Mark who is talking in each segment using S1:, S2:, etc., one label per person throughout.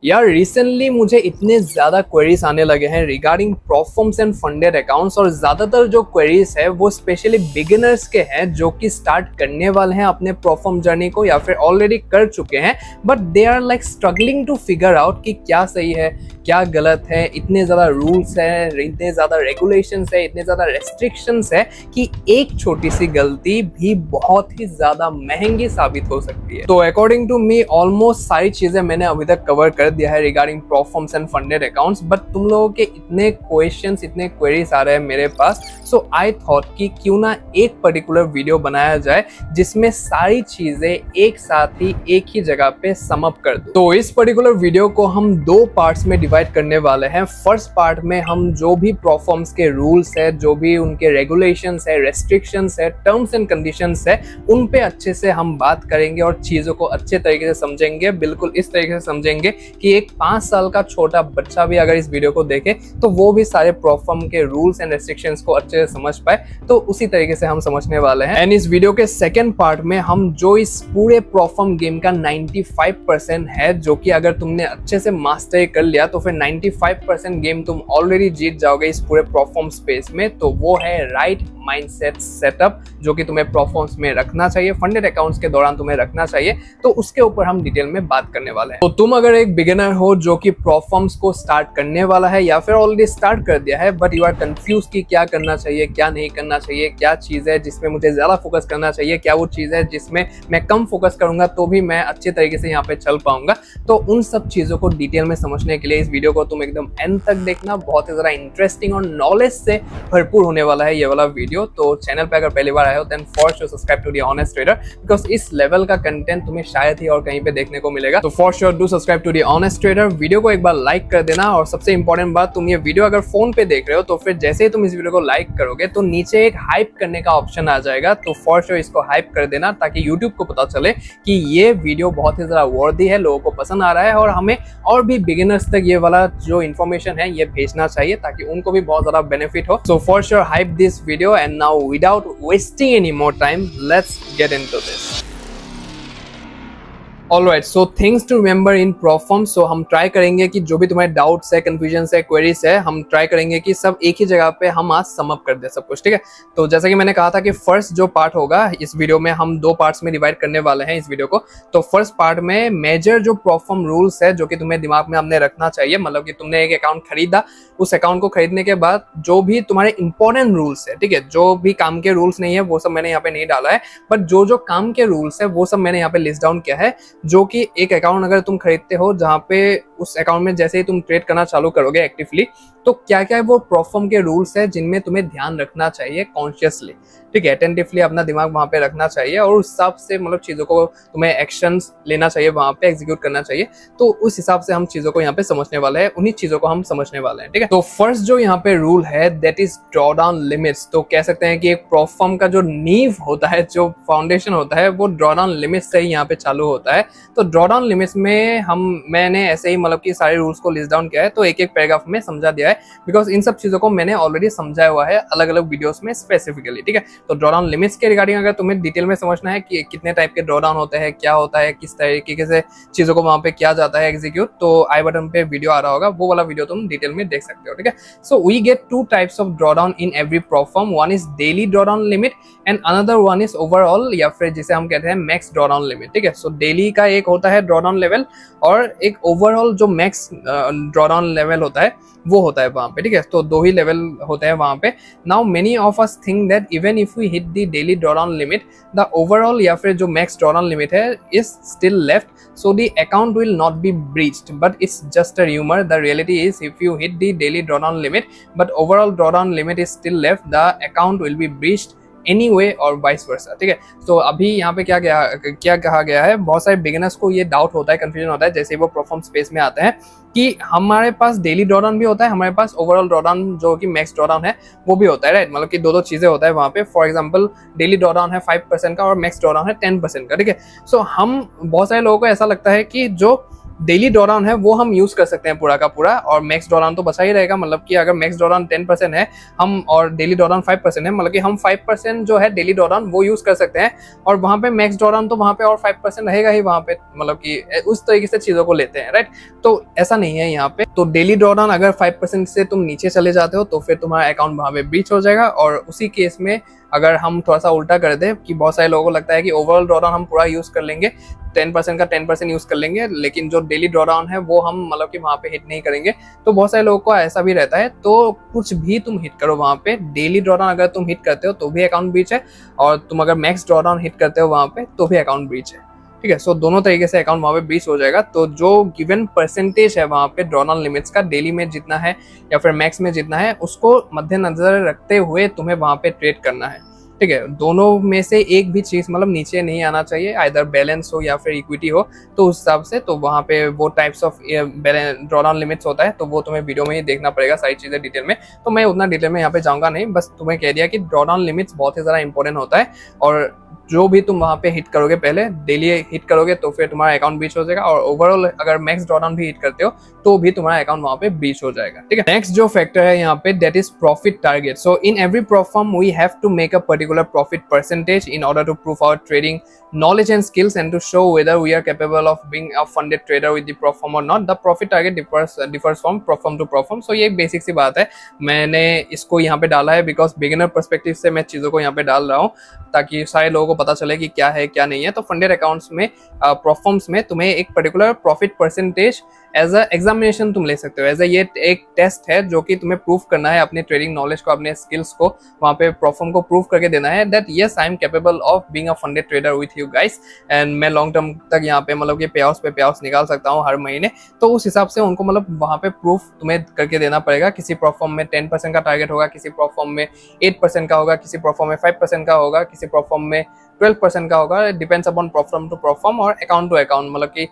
S1: यार रिसेंटली मुझे इतने ज़्यादा क्वेरीज आने लगे हैं regarding prop firms and funded accounts, और ज़्यादातर जो क्वेरीज है वो स्पेशली बिगिनर्स के हैं जो कि स्टार्ट करने वाले हैं अपने प्रोफॉर्म जर्नी को या फिर ऑलरेडी कर चुके हैं, but they are like struggling to figure out कि क्या सही है क्या गलत है। इतने ज़्यादा रूल्स हैं, इतने ज़्यादा रेगुलेशंस है, इतने ज़्यादा रेस्ट्रिक्शंस है कि एक छोटी सी गलती भी बहुत ही ज़्यादा महंगी साबित हो सकती है। तो अकॉर्डिंग टू मी ऑलमोस्ट सारी चीज़ें मैंने अभी तक कवर कर दिया है regarding prop firms and funded accounts, but तुम लोगों के इतने क्वेश्चंस इतने क्वेरीज आ रहे हैं मेरे पास, सो आई थॉट कि क्यों ना एक पर्टिकुलर वीडियो बनाया जाए जिसमें सारी चीजें एक साथ ही एक ही जगह पे सम अप कर दूं। तो इस पर्टिकुलर वीडियो को हम दो पार्ट्स में डिवाइड करने वाले हैं। फर्स्ट पार्ट में हम जो भी प्रोफॉर्म्स के रूल्स है, जो भी उनके रेगुलेशंस है, रेस्ट्रिक्शंस है, टर्म्स एंड कंडीशंस है, उन पे अच्छे से हम बात करेंगे और चीजों को अच्छे तरीके से समझेंगे। बिल्कुल इस तरीके से समझेंगे कि एक 5 साल का छोटा बच्चा भी अगर इस वीडियो को देखे तो वो भी सारे प्रोफॉर्म के रूल्स एंड रेस्ट्रिक्शंस को अच्छे से समझ पाए। तो उसी तरीके से हम समझने वाले हैं। एंड इस वीडियो के सेकंड पार्ट में हम जो इस पूरे प्रोफॉर्म गेम का 95% है, जो कि अगर तुमने अच्छे से मास्टरी कर लिया तो फिर 95% गेम तुम ऑलरेडी जीत जाओगे इस पूरे प्रोफॉर्म स्पेस में। तो वो है राइट माइंडसेट सेटअप, जो कि तुम्हें प्रोफॉर्म्स में रखना चाहिए, फंडेड अकाउंट्स के दौरान तुम्हें रखना चाहिए। तो उसके ऊपर हम डिटेल में बात करने वाले हैं। तो तुम अगर एक बिगिनर हो जो कि प्रोफॉर्म्स को स्टार्ट करने वाला है या फिर ऑलरेडी स्टार्ट कर दिया है बट यू आर कंफ्यूज कि क्या करना चाहिए क्या नहीं करना चाहिए, क्या चीज़ है जिसमें मुझे ज़्यादा फोकस करना चाहिए, क्या वो चीज़ है जिसमें मैं कम फोकस करूंगा तो भी मैं अच्छे तरीके से यहाँ पे चल पाऊंगा, तो उन सब चीज़ों को डिटेल में समझने के लिए इस वीडियो को तुम एकदम एंड तक देखना। बहुत ही ज़्यादा इंटरेस्टिंग और नॉलेज से भरपूर होने वाला है ये वाला वीडियो। तो चैनल पे अगर पहली बार आए हो then for sure subscribe to the honest trader, because इस लेवल का कंटेंट तुम्हें शायद ही और कहीं पे देखने को मिलेगा। तो for sure do subscribe to the honest trader. Video को एक बार लाइक कर देना, और सबसे इंपॉर्टेंट बात, तुम ये वीडियो अगर फोन पे देख रहे हो तो फिर जैसे ही तुम इस वीडियो को लाइक करोगे तो नीचे एक हाइप करने का ऑप्शन आ जाएगा। तो फॉर श्योर इसको हाइप कर देना ताकि यूट्यूब को पता चले कि ये वीडियो बहुत ही ज्यादा वर्दी है, लोगों को पसंद आ रहा है और हमें और भी बिगिनर्स तक ये वाला जो इन्फॉर्मेशन है ये भेजना चाहिए ताकि उनको भी बहुत ज्यादा बेनिफिट हो। So for sure hype this video, and now without wasting any more time let's get into this. Alright, so things to remember in prop firm. So हम ट्राई करेंगे कि जो भी तुम्हारे डाउट्स है, कंफ्यूजन है, क्वेरीज है, हम ट्राई करेंगे कि सब एक ही जगह पे हम आज सम अप कर दे सब कुछ, ठीक है। तो जैसा कि मैंने कहा था कि फर्स्ट जो पार्ट होगा इस वीडियो में हम दो पार्ट्स में डिवाइड करने वाले हैं इस वीडियो को। तो फर्स्ट पार्ट में मेजर जो प्रोफॉर्म रूल्स है जो कि तुम्हें दिमाग में हमने रखना चाहिए, मतलब कि तुमने एक अकाउंट खरीदा, उस अकाउंट को खरीदने के बाद जो भी तुम्हारे इंपॉर्टेंट रूल्स है, ठीक है, जो भी काम के रूल्स नहीं है वो सब मैंने यहाँ पे नहीं डाला है, बट जो जो काम के रूल्स है वो सब मैंने यहाँ पे लिस्ट डाउन किया है। जो कि एक अकाउंट अगर तुम खरीदते हो जहां पे उस अकाउंट में जैसे ही तुम ट्रेड करना चालू करोगे एक्टिवली, तो क्या क्या वो प्रोफॉर्म के रूल्स है जिनमें तुम्हें ध्यान रखना चाहिए कॉन्शियसली, ठीक है, अटेंटिवली अपना दिमाग वहां पे रखना चाहिए और उस हिसाब से मतलब चीजों को तुम्हें एक्शंस लेना चाहिए, वहां पे एग्जीक्यूट करना चाहिए। तो उस हिसाब से हम चीजों को यहाँ पे समझने वाले हैं, उन्हीं चीजों को हम समझने वाले हैं, ठीक है। तो फर्स्ट जो यहाँ पे रूल है that is draw down limits. तो कह सकते हैं कि एक प्रोफॉर्म का जो नींव होता है, जो फाउंडेशन होता है, वो ड्रॉ डाउन लिमिट्स से ही यहाँ पे चालू होता है। तो ड्रॉ डाउन लिमिट्स में मैंने ऐसे ही मतलब कि सारे रूल्स को लिस्ट डाउन किया है, तो एक एक पैराग्राफ में समझा दिया है, बिकॉज इन सब चीजों को मैंने ऑलरेडी समझाया हुआ है अलग अलग वीडियोस में स्पेसिफिकली, ठीक है। तो ड्रॉ डाउन लिमिट्स के रिगार्डिंग अगर तुम्हें डिटेल में समझना है कि कितने टाइप के ड्रॉ डाउन होते हैं, क्या होता है, किस तरीके से चीजों को वहां पे किया जाता है एग्जीक्यूट, तो आई बटन पे वीडियो आ रहा होगा, वो वाला वीडियो तुम डिटेल में देख सकते हो, ठीक है। So we get 2 types of draw down in every prop firm. One is daily draw down limit and another one is overall, या फिर जिसे हम कहते हैं मैक्स ड्रॉ डाउन लिमिट, ठीक है। सो डेली का एक होता है ड्रॉ डाउन लेवल और एक ओवरऑल जो मैक्स ड्रॉ डाउन लेवल होता है वो होता है वहां पे, ठीक है। तो 2 ही लेवल होते हैं वहां पे। Now many of us think that even if we hit the daily draw down limit, the overall या फिर जो मैक्स ड्रॉ डाउन लिमिट है is still left, so the account will not be breached, but it's just a rumor. The reality is if you hit the daily drawdown limit but overall drawdown limit is still left, the account will be breached anyway or vice versa, ठीक है। तो अभी यहाँ पे क्या कहा गया है, बहुत सारे बिगिनर्स को ये डाउट होता है, कंफ्यूजन होता है जैसे वो परफॉर्म स्पेस में आते हैं कि हमारे पास डेली ड्रॉडाउन भी होता है, हमारे पास ओवरऑल ड्रॉडाउन जो कि मैक्स ड्रॉडाउन है वो भी होता है, राइट। मतलब कि दो चीजें होता है वहाँ पे। फॉर एग्जांपल डेली ड्रॉडाउन है 5% का और मैक्स ड्रॉडाउन है 10% का, ठीक है। सो हम बहुत सारे लोगों को ऐसा लगता है कि जो डेली ड्रॉडाउन है वो हम यूज कर सकते हैं पूरा का पूरा, और मैक्स ड्रॉडाउन तो बचा ही रहेगा। मतलब कि अगर मैक्स ड्रॉडाउन 10% है हम और डेली ड्रॉडाउन 5% है, मतलब कि हम 5% जो है डेली ड्रॉडाउन वो यूज कर सकते हैं, और वहां पे मैक्स ड्रॉडाउन तो वहां पे और 5% रहेगा ही वहां पे, मतलब कि उस तरीके से चीजों को लेते हैं, राइट। तो ऐसा नहीं है यहाँ पे। तो डेली ड्रॉडाउन अगर 5% से तुम नीचे चले जाते हो तो फिर तुम्हारा अकाउंट वहां पे ब्रीच हो जाएगा। और उसी केस में अगर हम थोड़ा सा उल्टा कर दे कि बहुत सारे लोगों को लगता है कि ओवरऑल ड्रॉडाउन हम पूरा यूज कर लेंगे, 10% का 10% यूज कर लेंगे, लेकिन जो डेली ड्रॉडाउन है वो हम मतलब कि वहां पे हिट नहीं करेंगे। तो बहुत सारे लोगों को ऐसा भी रहता है। तो कुछ भी तुम हिट करो वहां पे, डेली ड्रॉडाउन अगर तुम हिट करते हो तो भी अकाउंट ब्रीच है, और तुम अगर मैक्स ड्रॉडाउन हिट करते हो वहां पे तो भी अकाउंट ब्रीच है, ठीक है। सो दोनों तरीके से अकाउंट वहां पे ब्रीच हो जाएगा। तो जो गिवन परसेंटेज है वहां पे ड्रॉडाउन लिमिट्स का, डेली में जितना है या फिर मैक्स में जितना है, उसको मद्देनजर रखते हुए तुम्हें वहां पे ट्रेड करना है, ठीक है। दोनों में से एक भी चीज मतलब नीचे नहीं आना चाहिए, आइदर बैलेंस हो या फिर इक्विटी हो। तो उस हिसाब से तो वहां पे वो टाइप्स ऑफ ड्रॉडाउन लिमिट्स होता है, तो वो तुम्हें वीडियो में ही देखना पड़ेगा सारी चीजें डिटेल में। तो मैं उतना डिटेल में यहाँ पे जाऊंगा नहीं, बस तुम्हें कह दिया कि ड्रॉडाउन लिमिट्स बहुत ही ज्यादा इंपॉर्टेंट होता है। और जो भी तुम वहां पे हिट करोगे, पहले डेली हिट करोगे तो फिर तुम्हारा अकाउंट ब्रीच हो जाएगा, और ओवरऑल अगर मैक्स ड्रॉडाउन भी हिट करते हो तो भी तुम्हारा अकाउंट वहां पे ब्रीच हो जाएगा, ठीक है। नेक्स्ट जो फैक्टर है यहाँ पे, that is profit target. So in every prop firm we have to make a particular profit percentage in order to prove our trading knowledge and skills and to show whether we are capable of being a funded trader with the Profirm or not. The profit target differs from Profirm to Profirm. So ये एक basic सी बात है, मैंने इसको यहाँ पे डाला है बिकॉज बिगिनर पर्सपेक्टिव से मैं चीज़ों को यहाँ पे डाल रहा हूँ ताकि सारे लोगों को पता चले कि क्या है क्या नहीं है। तो फंडेड अकाउंट्स में प्रोफॉर्म्स में तुम्हें एक particular profit percentage as a examination तुम ले सकते हो, एज अ ये एक टेस्ट है जो कि तुम्हें प्रूव करना है अपने ट्रेडिंग नॉलेज को, अपने स्किल्स को वहाँ पे प्रोफॉर्म को प्रूव करके देना है that yes I am capable of being a funded trader with you guys, and मैं लॉन्ग टर्म तक यहाँ पे मतलब कि पे आउट्स निकाल सकता हूँ हर महीने। तो उस हिसाब से उनको मतलब वहाँ पे प्रूफ तुम्हें करके देना पड़ेगा। किसी प्रोफॉर्म में 10% का टारगेट होगा, किसी प्रोफॉर्म में 8% का होगा, किसी प्रोफॉर्म में 5% का होगा, किसी प्रोफॉर्म में 12% का होगा। Depends upon prop firm to prop firm और अकाउंट टू अकाउंट, मतलब कि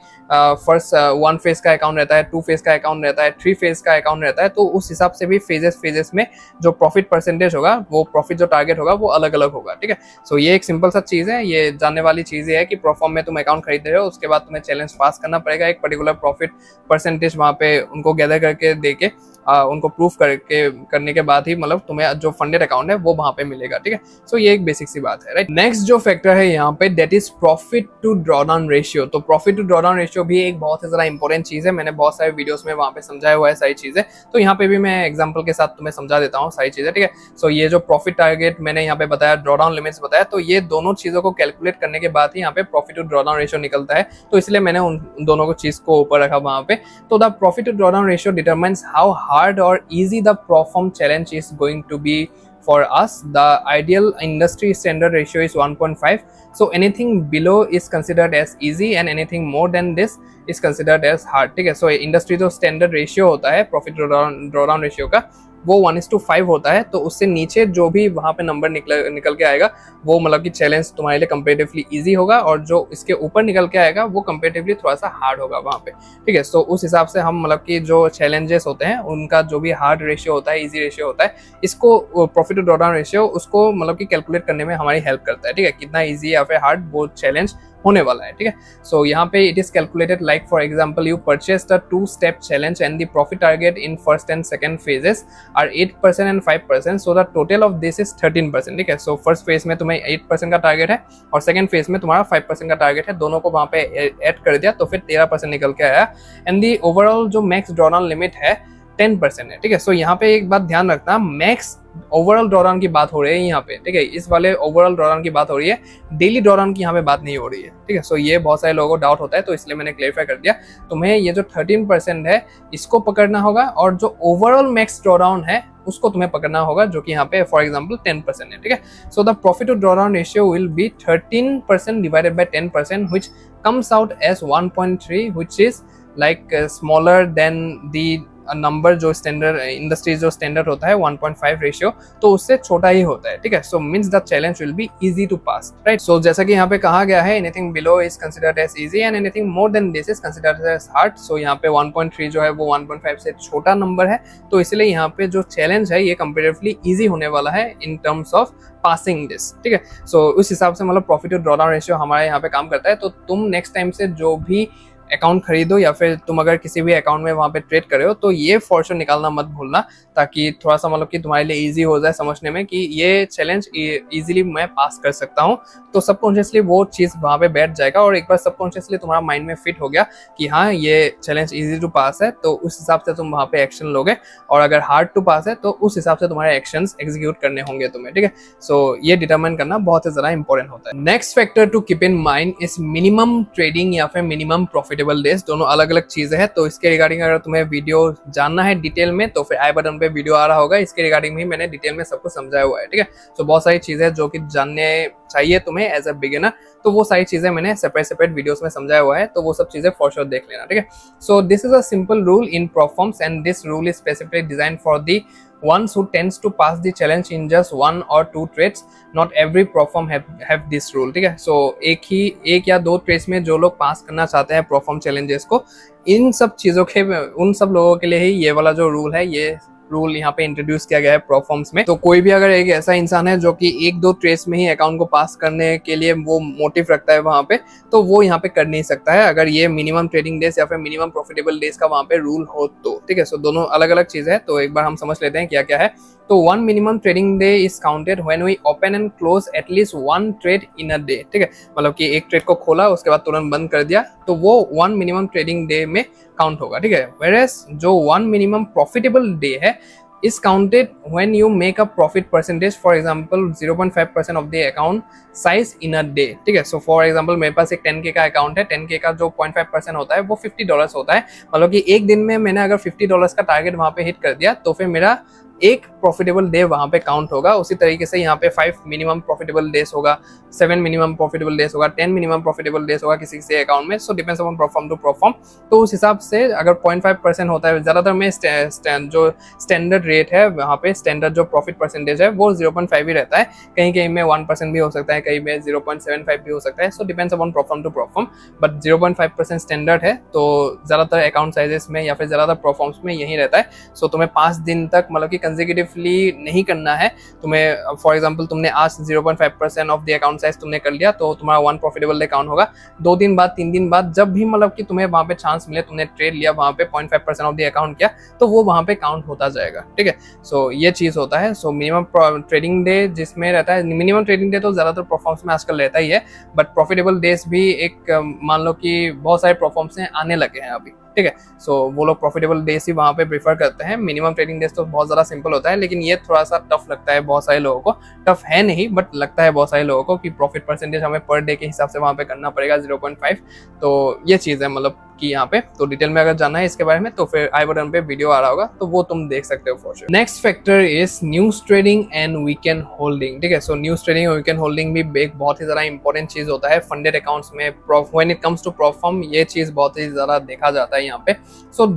S1: फर्स्ट 1 फेज का अकाउंट रहता है, 2 फेज का अकाउंट रहता है, 3 फेज का अकाउंट रहता है। तो उस हिसाब से भी फेजेस में जो प्रॉफिट परसेंटेज होगा, वो प्रॉफिट जो टारगेट होगा वो अलग अलग होगा, ठीक है। सो ये एक सिंपल सा चीज है, ये जानने वाली चीज है कि प्रोफॉर्म में तुम अकाउंट खरीद रहे हो, उसके बाद तुम्हें चैलेंज पास करना पड़ेगा, एक पर्टिकुलर प्रॉफिट परसेंटेज वहाँ पे उनको गैदर करके देके उनको प्रूफ करने के बाद ही मतलब तुम्हें जो फंडेड अकाउंट है वो वहां पे मिलेगा, ठीक है। सो ये एक बेसिक सी बात है, राइट। नेक्स्ट जो फैक्टर है यहाँ पे that is profit to drawdown ratio. तो प्रॉफिट टू ड्रॉडाउन रेशियो भी एक बहुत ही ज्यादा इंपॉर्टेंट चीज है, मैंने बहुत सारे वीडियोस में वहां पे समझाया हुआ है सारी चीजें, तो यहाँ पे भी मैं एग्जाम्पल के साथ तुम्हें समझा देता हूँ सारी चीजें, ठीक है। सो ये जो प्रॉफिट टारगेट मैंने यहाँ पे बताया, ड्रॉडाउन लिमिट्स बताया, तो ये दोनों चीजों को कैलकुलेट करने के बाद ही यहाँ पे प्रॉफिट टू ड्रॉडाउन रेशियो निकलता है, तो इसलिए मैंने उन दोनों को चीज को ऊपर रखा वहां पे। तो the profit to drawdown ratio determines how hard और easy the Profirm challenge is going to be for us. The ideal industry standard ratio is 1.5, so anything below is considered as easy and anything more than this is considered as hard, ठीक है। So industry जो standard ratio होता है profit drawdown ratio का, वो 1:5 होता है। तो उससे नीचे जो भी वहां पे नंबर निकल के आएगा वो मतलब कि चैलेंज तुम्हारे लिए कंपेरेटिवली इजी होगा, और जो इसके ऊपर निकल के आएगा वो कंपेरेटिवली थोड़ा सा हार्ड होगा वहां पे, ठीक है। सो उस हिसाब से हम मतलब कि जो चैलेंजेस होते हैं उनका जो भी हार्ड रेशियो होता है, इजी रेशियो होता है, इसको प्रॉफिट टू ड्रॉडाउन रेशियो उसको मतलब कि कैलकुलेट करने में हमारी हेल्प करता है, ठीक है। कितना ईजी या फिर हार्ड वो चैलेंज होने वाला है, ठीक है। सो यहाँ पे it is calculated like for example you purchased a 2-step challenge and the profit target in first and second phases are 8% and 5%, so the total of this is 13%, ठीक है। सो फर्स्ट फेज में तुम्हें 8% का target है और second phase में तुम्हारा 5% का टारगेट है, दोनों को वहां पे ऐड कर दिया तो फिर 13% निकल के आया, एंड दी ओवरऑल जो मैक्स ड्रॉडाउन लिमिट है 10% है, ठीक है। सो यहाँ पे एक बात ध्यान रखना, मैक्स ओवरऑल ड्रॉडाउन की बात हो रही है यहाँ पे, ठीक है। इस वाले ओवरऑल ड्रॉडाउन की बात हो रही है, डेली ड्रॉडाउन की यहाँ पे बात नहीं हो रही है, ठीक है। सो ये बहुत सारे लोगों को डाउट होता है, तो इसलिए मैंने क्लेरिफाई कर दिया। तुम्हें ये जो 13% है इसको पकड़ना होगा, और जो ओवरऑल मैक्स ड्रॉडाउन है उसको तुम्हें पकड़ना होगा, जो कि यहाँ पे फॉर एग्जांपल 10% है, ठीक है। So the profit to drawdown ratio will be 13% divided by 10%, which comes out as 1.3, which is like smaller than the number जो स्टैंडर्ड इंडस्ट्री जो स्टैंडर्ड होता है 1.5 रेशियो, तो उससे छोटा ही होता है, ठीक है। So means the challenge will be easy to pass, right. So जैसा कि यहाँ पे कहा गया है, anything below is considered as easy and anything more than this is considered as hard. So यहाँ पे 1.3 जो है वो 1.5 से छोटा नंबर है, तो इसलिए यहाँ पे जो चैलेंज है ये कंपेरेटिवली इजी होने वाला है in terms of passing this, ठीक है। सो उस हिसाब से मतलब प्रॉफिट टू ड्रॉडाउन रेशियो हमारे यहाँ पे काम करता है। तो तुम नेक्स्ट टाइम से जो भी अकाउंट खरीदो या फिर तुम अगर किसी भी अकाउंट में वहाँ पे ट्रेड कर रहे हो तो ये फॉर श्योर निकालना मत भूलना, ताकि थोड़ा सा मतलब कि तुम्हारे लिए इजी हो जाए समझने में कि ये चैलेंज इजीली मैं पास कर सकता हूँ। तो सबकॉन्शियसली वो चीज़ वहाँ पे बैठ जाएगा, और एक बार सबकॉन्शियसली तुम्हारा माइंड में फिट हो गया कि हाँ ये चैलेंज इजी टू पास है, तो उस हिसाब से तुम वहाँ पे एक्शन लोगे, और अगर हार्ड टू पास है तो उस हिसाब से तुम्हारे एक्शंस एग्जीक्यूट करने होंगे तुम्हें, ठीक है। सो ये डिटरमाइन करना बहुत ही ज़्यादा इंपॉर्टेंट होता है। Next factor to keep in mind is minimum trading या फिर मिनिमम प्रॉफिटेबल डेज, दोनों अलग अलग चीजें हैं। तो इसके रिगार्डिंग अगर तुम्हें वीडियो जानना है डिटेल में तो फिर आई बटन पे वीडियो आ रहा होगा, इसके रिगार्डिंग भी मैंने डिटेल में सब कुछ समझाया हुआ है, ठीक है। तो बहुत सारी चीजें जो कि जानने चाहिए तुम्हें एज अ बिगिनर, तो वो सारी चीजें मैंने सेपरेट वीडियोस में समझाया हुआ है, तो वो सब चीजें फॉर श्योर देख लेना, ठीक है। सो this is a simple rule in performs and this rule is specifically designed for the ones who tends to pass the challenge in just 1 or 2 trades. Not every perform have this rule, ठीक है। सो एक या दो trades में जो लोग पास करना चाहते हैं परफॉर्म चैलेंजेस को, इन सब चीजों के उन सब लोगों के लिए ही ये वाला जो रूल है, ये रूल यहाँ पे इंट्रोड्यूस किया गया है परफॉर्म्स में। तो कोई भी अगर एक ऐसा इंसान है जो कि एक दो ट्रेड्स में ही अकाउंट को पास करने के लिए वो मोटिव रखता है वहां पे, तो वो यहाँ पे कर नहीं सकता है अगर ये मिनिमम ट्रेडिंग डेज या फिर मिनिमम प्रॉफिटेबल डेज का वहां पे रूल हो तो, ठीक है। सो दोनों अलग अलग चीज है, तो एक बार हम समझ लेते हैं क्या क्या है। तो 1 minimum trading day is counted when we open and close at least 1 trade in a day, ठीक है। मतलब कि एक ट्रेड को खोला उसके बाद तुरंत बंद कर दिया, तो वो 1 मिनिमम ट्रेडिंग डे में काउंट होगा, ठीक है। वेयरएज जो 1 मिनिमम प्रॉफिटेबल डे है is counted when you make a profit percentage, for example 0.5% of the account size in a day, ठीक है। सो फॉर एग्जांपल मेरे पास एक 10K का अकाउंट है, 10K का जो 0.5% होता है वो $50 होता है। मतलब कि एक दिन में मैंने अगर $50 का टारगेट वहां पे हिट कर दिया तो फिर मेरा एक प्रॉफिटेबल डे वहां पे काउंट होगा। उसी तरीके से यहाँ पे 5 मिनिमम प्रॉफिटेबल डेज होगा, 7 मिनिमम प्रॉफिटेबल डेज होगा, 10 मिनिमम प्रॉफिटेबल डेज होगा किसी किसी अकाउंट में। So depends upon perform to perform. तो उस हिसाब से अगर 0.5% होता है, ज्यादातर में जो स्टैंडर्ड रेट है वहाँ पे स्टैंडर्ड जो प्रॉफिट परसेंटेज है वो 0.5 ही रहता है। कहीं कहीं में 1% भी हो सकता है, कहीं में 0.75 भी हो सकता है। So depends upon perform to perform, but 0.5% standard है। तो ज्यादातर अकाउंट साइजेस में या फिर ज्यादातर परफॉर्म्स में यही रहता है। सो तुम्हें 5 दिन तक मतलब कि कंसेक्यूटिवली नहीं करना है तुम्हें। फॉर एग्जांपल तुमने आज 0.5% ऑफ द अकाउंट साइज तुमने कर लिया तो तुम्हारा 1 प्रॉफिटेबल डे काउंट होगा। 2 दिन बाद 3 दिन बाद जब भी मतलब कि तुम्हें वहां पे चांस मिले, तुमने ट्रेड लिया वहां पे 0.5% ऑफ द अकाउंट किया, तो वो वहां पे काउंट होता जाएगा, ठीक है। सो ये चीज होता है। सो मिनिमम ट्रेडिंग डे जिसमें रहता है, मिनिमम ट्रेडिंग डे तो ज्यादातर परफॉर्म्स में आजकल रहता ही है, बट प्रॉफिटेबल डेज भी एक मान लो कि बहुत सारे परफॉर्म्स में आने लगे हैं अभी, ठीक है। सो वो लोग प्रॉफिटेबल डेज ही वहां पे प्रीफर करते हैं। मिनिमम ट्रेडिंग डेज तो बहुत ज्यादा सिंपल होता है, लेकिन ये थोड़ा सा टफ लगता है बहुत सारे लोगों को। टफ है नहीं, बट लगता है बहुत सारे लोगों को कि प्रॉफिट परसेंटेज हमें पर डे के हिसाब से वहां पे करना पड़ेगा 0.5। तो ये चीज है मतलब कि यहाँ पे। तो डिटेल में अगर जानना है इसके बारे में तो फिर आई बटन पे वीडियो आ रहा होगा, तो वो तुम देख सकते हो for sure. Next factor is news trading and weekend holding, ठीक है। सो न्यूज ट्रेडिंग और वीकेंड होल्डिंग भी एक बहुत ही ज्यादा इंपॉर्टेंट चीज होता है फंडेड अकाउंट्स में। When it comes to perform ये चीज बहुत ही ज्यादा देखा जाता है यहाँ पे। सो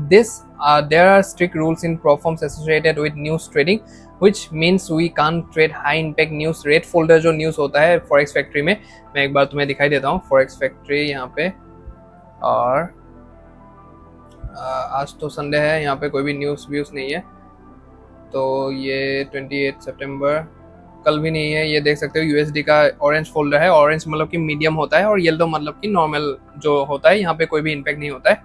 S1: there are strict rules in performs associated with news trading, which means we can't trade high impact news। Rate folder जो न्यूज होता है फॉरेक्स फैक्ट्री में, मैं एक बार तुम्हें दिखाई देता हूँ फॉरेक्स फैक्ट्री यहाँ पे। और आज तो संडे है, यहाँ पे कोई भी न्यूज़ व्यूज़ नहीं है। तो ये 28 सितंबर कल भी नहीं है। ये देख सकते हो यूएसडी का ऑरेंज फोल्डर है। ऑरेंज मतलब कि मीडियम होता है और येलो मतलब कि नॉर्मल जो होता है, यहाँ पे कोई भी इम्पैक्ट नहीं होता है।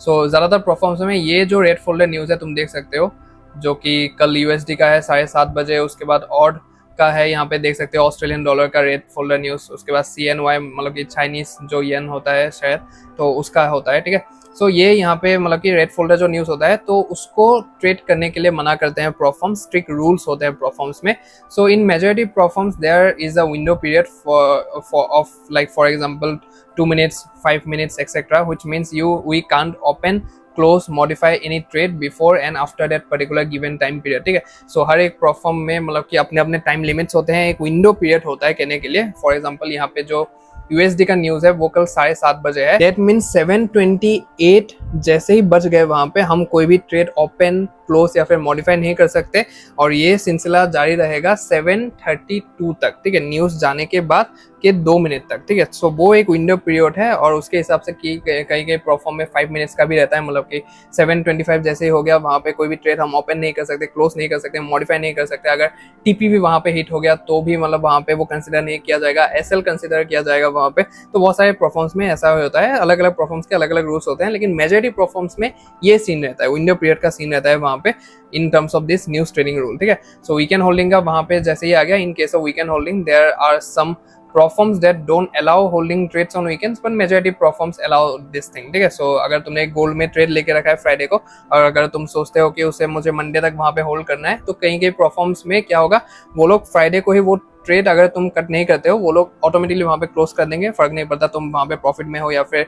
S1: सो ज़्यादातर परफॉर्मेंस में ये जो रेड फोल्डर न्यूज़ है तुम देख सकते हो, जो कि कल यूएसडी का है 7:30 बजे। उसके बाद ऑड का है, यहाँ पे देख सकते हो ऑस्ट्रेलियन डॉलर का रेड फोल्डर न्यूज़। उसके बाद CNY मतलब कि चाइनीज जो येन होता है शायद, तो उसका होता है, ठीक है। सो ये यहाँ पे मतलब कि रेड फोल्डर जो न्यूज़ होता है तो उसको ट्रेड करने के लिए मना करते हैं परफॉर्म्स। स्ट्रिक्ट रूल्स होते हैं परफॉर्म्स में। So in majority prop firms there is a window period for example 2 minutes, 5 minutes, etc., which means we can't open, close, modify any trade before and after that particular given time period, ठीक है। सो हर एक perform में मतलब कि अपने अपने time limits होते हैं, एक विंडो पीरियड होता है कहने के लिए। फॉर एग्जांपल यहाँ पे जो यूएसडी का न्यूज़ है वो कल 7:30 बजे है। दैट मीन्स 7:28 जैसे ही बज गए वहां पे हम कोई भी ट्रेड ओपन, क्लोज या फिर मॉडिफाई नहीं कर सकते। और ये सिलसिला जारी रहेगा 7:32 तक, ठीक है, न्यूज़ जाने के बाद के 2 मिनट तक, ठीक है। सो वो एक विंडो पीरियड है और उसके हिसाब से कई कई प्रोफॉर्म में 5 मिनट्स का भी रहता है, मतलब कि 7:25 जैसे ही हो गया वहाँ पे कोई भी ट्रेड हम ओपन नहीं कर सकते, क्लोज नहीं कर सकते, मॉडिफाई नहीं कर सकते। अगर टीपी भी वहाँ पे हिट हो गया तो भी मतलब वहाँ पे वो कंसिडर नहीं किया जाएगा, एसएल कंसिडर किया जाएगा वहाँ पे। तो बहुत सारे प्रोफॉर्म्स में ऐसा होता है, अलग अलग प्रोफॉर्म्स के अलग अलग रूल्स होते हैं, लेकिन मेजॉरिटी प्रोफॉर्म्स में ये सीन रहता है, विंडो पीरियड का सीन रहता है वहाँ पे in terms of this news trading rule, ठीक है। सो वीकेंड होल्डिंग का वहाँ पे जैसे ही आ गया, in case of weekend holding there are some prop firms that don't allow holding trades on weekends, but majority prop firms allow this thing, ठीक है। सो अगर तुमने गोल्ड में ट्रेड लेके रखा है फ्राइडे को और अगर तुम सोचते हो कि उसे मुझे मंडे तक वहाँ पे होल्ड करना है, तो कहीं कहीं प्रोफॉर्म्स में क्या होगा, वो लोग फ्राइडे को ही वो ट्रेड अगर तुम कट नहीं करते हो वो लोग ऑटोमेटिकली वहाँ पे क्लोज कर देंगे, फर्क नहीं पड़ता तुम वहाँ पे प्रॉफिट में हो या फिर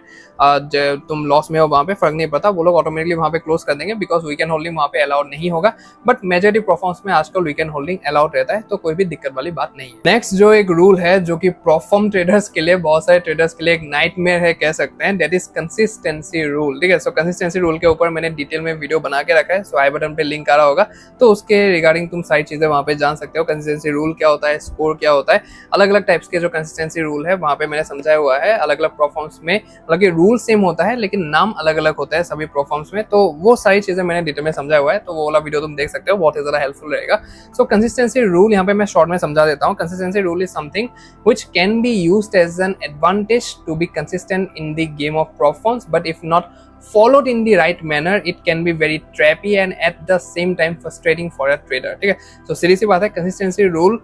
S1: तुम लॉस में हो, वहाँ पे फर्क नहीं पड़ता, वो लोग ऑटोमेटिकली वहाँ पे क्लोज कर देंगे, बिकॉज वीकेंड होल्डिंग वहाँ पे अलाउड नहीं होगा। बट मेजॉरिटी प्रोफॉर्म्स में आजकल वीकेंड होल्डिंग अलाउड रहता है, तो कोई भी दिक्कत वाली बात नहीं है। नेक्स्ट जो एक रूल है जो कि प्रोफॉर्म ट्रेडर्स के लिए, बहुत सारे ट्रेडर्स के लिए एक नाइटमेयर है कह सकते हैं, दैट इज कंसिस्टेंसी रूल, ठीक है। सो कंसिस्टेंसी रूल के ऊपर मैंने डिटेल में वीडियो बना के रखा है, सो आई बटन पे लिंक आ रहा होगा, तो उसके रिगार्डिंग तुम सारी चीजें वहाँ पे जान सकते हो। कंसिस्टेंसी रूल क्या होता है, स्कोर क्या होता है, अलग अलग टाइप्स के जो कंसिस्टेंसी रूल है वहाँ पे मैंने समझाया हुआ है। अलग अलग प्रोफॉर्म्स में हालांकि रूल सेम होता है लेकिन नाम अलग अलग होता है सभी प्रोफॉर्म्स में, तो वो सारी चीजें मैंने डिटेल में समझाया हुआ है, तो वो वाला वीडियो तुम देख सकते हो, बहुत ही ज्यादा हेल्पफुल रहेगा। सो कंसिस्टेंसी रूल यहाँ पे मैं शॉर्ट में समझा देता हूँ। Consistency rule is something which can be used as an advantage to be consistent in the game of prop firms, but if not followed in the right manner it can be very trappy and at the same time frustrating for a trader, ठीक है। तो सीधी सी बात है, consistency rule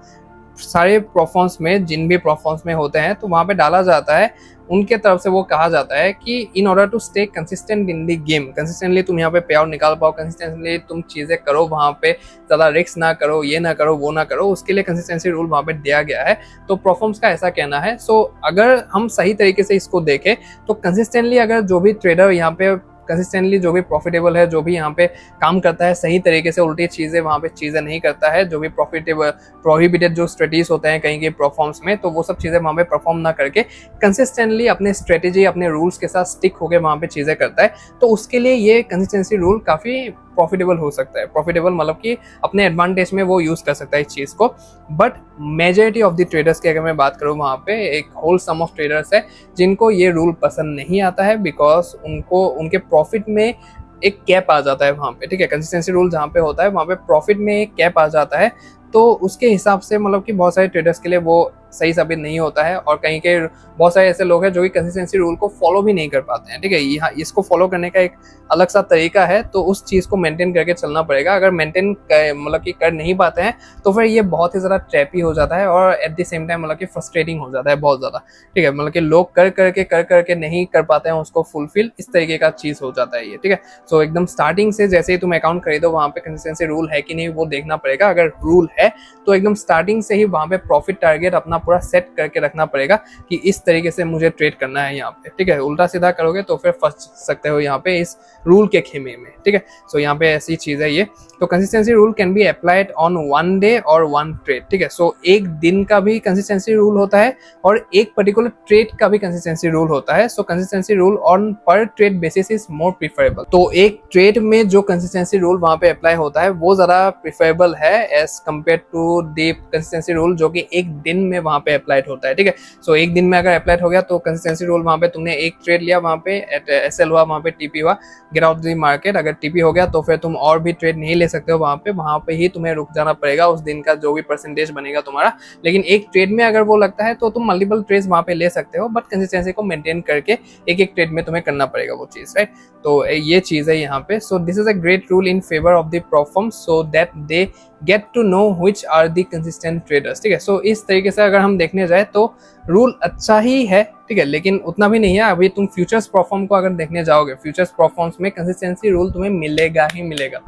S1: सारे प्रोफॉर्म्स में, जिन भी प्रोफॉर्म्स में होते हैं तो वहाँ पे डाला जाता है, उनके तरफ से वो कहा जाता है कि in order to stay consistent in the game, consistently तुम यहाँ पे पे आउट निकाल पाओ, कंसिस्टेंटली तुम चीजें करो, वहाँ पे ज्यादा रिस्क ना करो, ये ना करो, वो ना करो, उसके लिए कंसिस्टेंसी रूल वहाँ पे दिया गया है। तो प्रोफॉर्म्स का ऐसा कहना है। सो अगर हम सही तरीके से इसको देखें तो कंसिस्टेंटली अगर जो भी ट्रेडर यहाँ पे कंसिस्टेंटली जो भी प्रॉफिटेबल है, जो भी यहाँ पे काम करता है सही तरीके से, उल्टी चीजें वहाँ पे चीजें नहीं करता है, जो भी प्रॉफिटेबल प्रोहिबिटेड जो स्ट्रेटेजीज होते हैं कहीं के परफॉर्म्स में, तो वो सब चीजें वहाँ पे परफॉर्म ना करके कंसिस्टेंटली अपने स्ट्रेटेजी, अपने रूल्स के साथ स्टिक होकर वहाँ पे चीजें करता है, तो उसके लिए ये कंसिस्टेंसी रूल काफी प्रॉफिटेबल हो सकता है। प्रॉफिटेबल मतलब कि अपने एडवांटेज में वो यूज कर सकता है इस चीज को। But majority of the traders की अगर मैं बात करूँ, वहाँ पे एक होल सम ऑफ ट्रेडर्स है जिनको ये रूल पसंद नहीं आता है, बिकॉज उनको उनके प्रॉफिट में एक कैप आ जाता है वहाँ पे, ठीक है। कंसिस्टेंसी रूल जहाँ पे होता है वहाँ पे प्रॉफिट में एक कैप आ जाता है, तो उसके हिसाब से मतलब कि बहुत सारे ट्रेडर्स के लिए वो सही साबित नहीं होता है, और कहीं के बहुत सारे ऐसे लोग हैं जो कि कंसिस्टेंसी रूल को फॉलो भी नहीं कर पाते हैं, ठीक है। यहाँ इसको फॉलो करने का एक अलग सा तरीका है, तो उस चीज़ को मेंटेन करके चलना पड़ेगा। अगर मेंटेन मतलब कि कर नहीं पाते हैं तो फिर ये बहुत ही ज़्यादा ट्रैपी हो जाता है और एट द सेम टाइम मतलब कि फ्रस्ट्रेटिंग हो जाता है बहुत ज़्यादा, ठीक है। मतलब कि लोग कर करके नहीं कर पाते हैं उसको फुलफिल, इस तरीके का चीज़ हो जाता है ये, ठीक है। सो एकदम स्टार्टिंग से जैसे ही तुम अकाउंट खरीदो वहाँ पे कंसिस्टेंसी रूल है कि नहीं वो देखना पड़ेगा। अगर रूल है तो एकदम स्टार्टिंग से ही वहाँ पे प्रॉफिट टारगेट अपना पूरा सेट करके रखना पड़ेगा कि इस तरीके से मुझे ट्रेड करना है यहाँ पे, ठीक है। उल्टा सीधा करोगे तो फिर फंस सकते हो यहाँ पे इस रूल के खेमे में, ठीक है। सो यहाँ पे ऐसी चीज है ये। तो consistency rule can be applied on 1 day और 1 ट्रेड, ठीक है। सो एक दिन का भी कंसिस्टेंसी रूल होता है और एक पर्टिकुलर ट्रेड का भी कंसिस्टेंसी रूल होता है। सो कंसिस्टेंसी रूल ऑन पर trade basis is more preferable. तो एक ट्रेड में जो कंसिस्टेंसी रूल वहां पे अप्लाई होता है वो ज्यादा प्रिफरेबल है as compared to the consistency rule जो कि एक दिन में वहां पे अप्लाइड होता है, ठीक है। सो एक दिन में अगर अप्लाइड हो गया तो कंसिस्टेंसी रूल वहां पे तुमने एक ट्रेड लिया, वहां पे एसएल हुआ, वहां पे टीपी हुआ, गेट आउट द मार्केट। अगर टीपी हो गया तो फिर तुम और भी ट्रेड नहीं ले सकते हो वहां पे ही तुम्हें रुक जाना पड़ेगा उस दिन का जो भी परसेंटेज बनेगा तुम्हारा। लेकिन एक ट्रेड में अगर वो लगता है तो तुम मल्टीपल ट्रेड्स वहां पे ले सकते हो, बट कंसिस्टेंसी को मेंटेन करके एक एक ट्रेड में तुम्हें करना पड़ेगा वो चीज, राइट। तो ये चीज है यहाँ पे। So this is a great rule in favour of the performs so that they get to know which are the consistent traders, ठीक है। सो इस तरीके से अगर हम देखने जाए तो रूल अच्छा ही है, ठीक है, लेकिन उतना भी नहीं है। अभी तुम फ्यूचर्स परफॉर्म को अगर देखने जाओगे, फ्यूचर्स परफॉर्म्स में कंसिस्टेंसी रूल तुम्हें मिलेगा ही मिलेगा,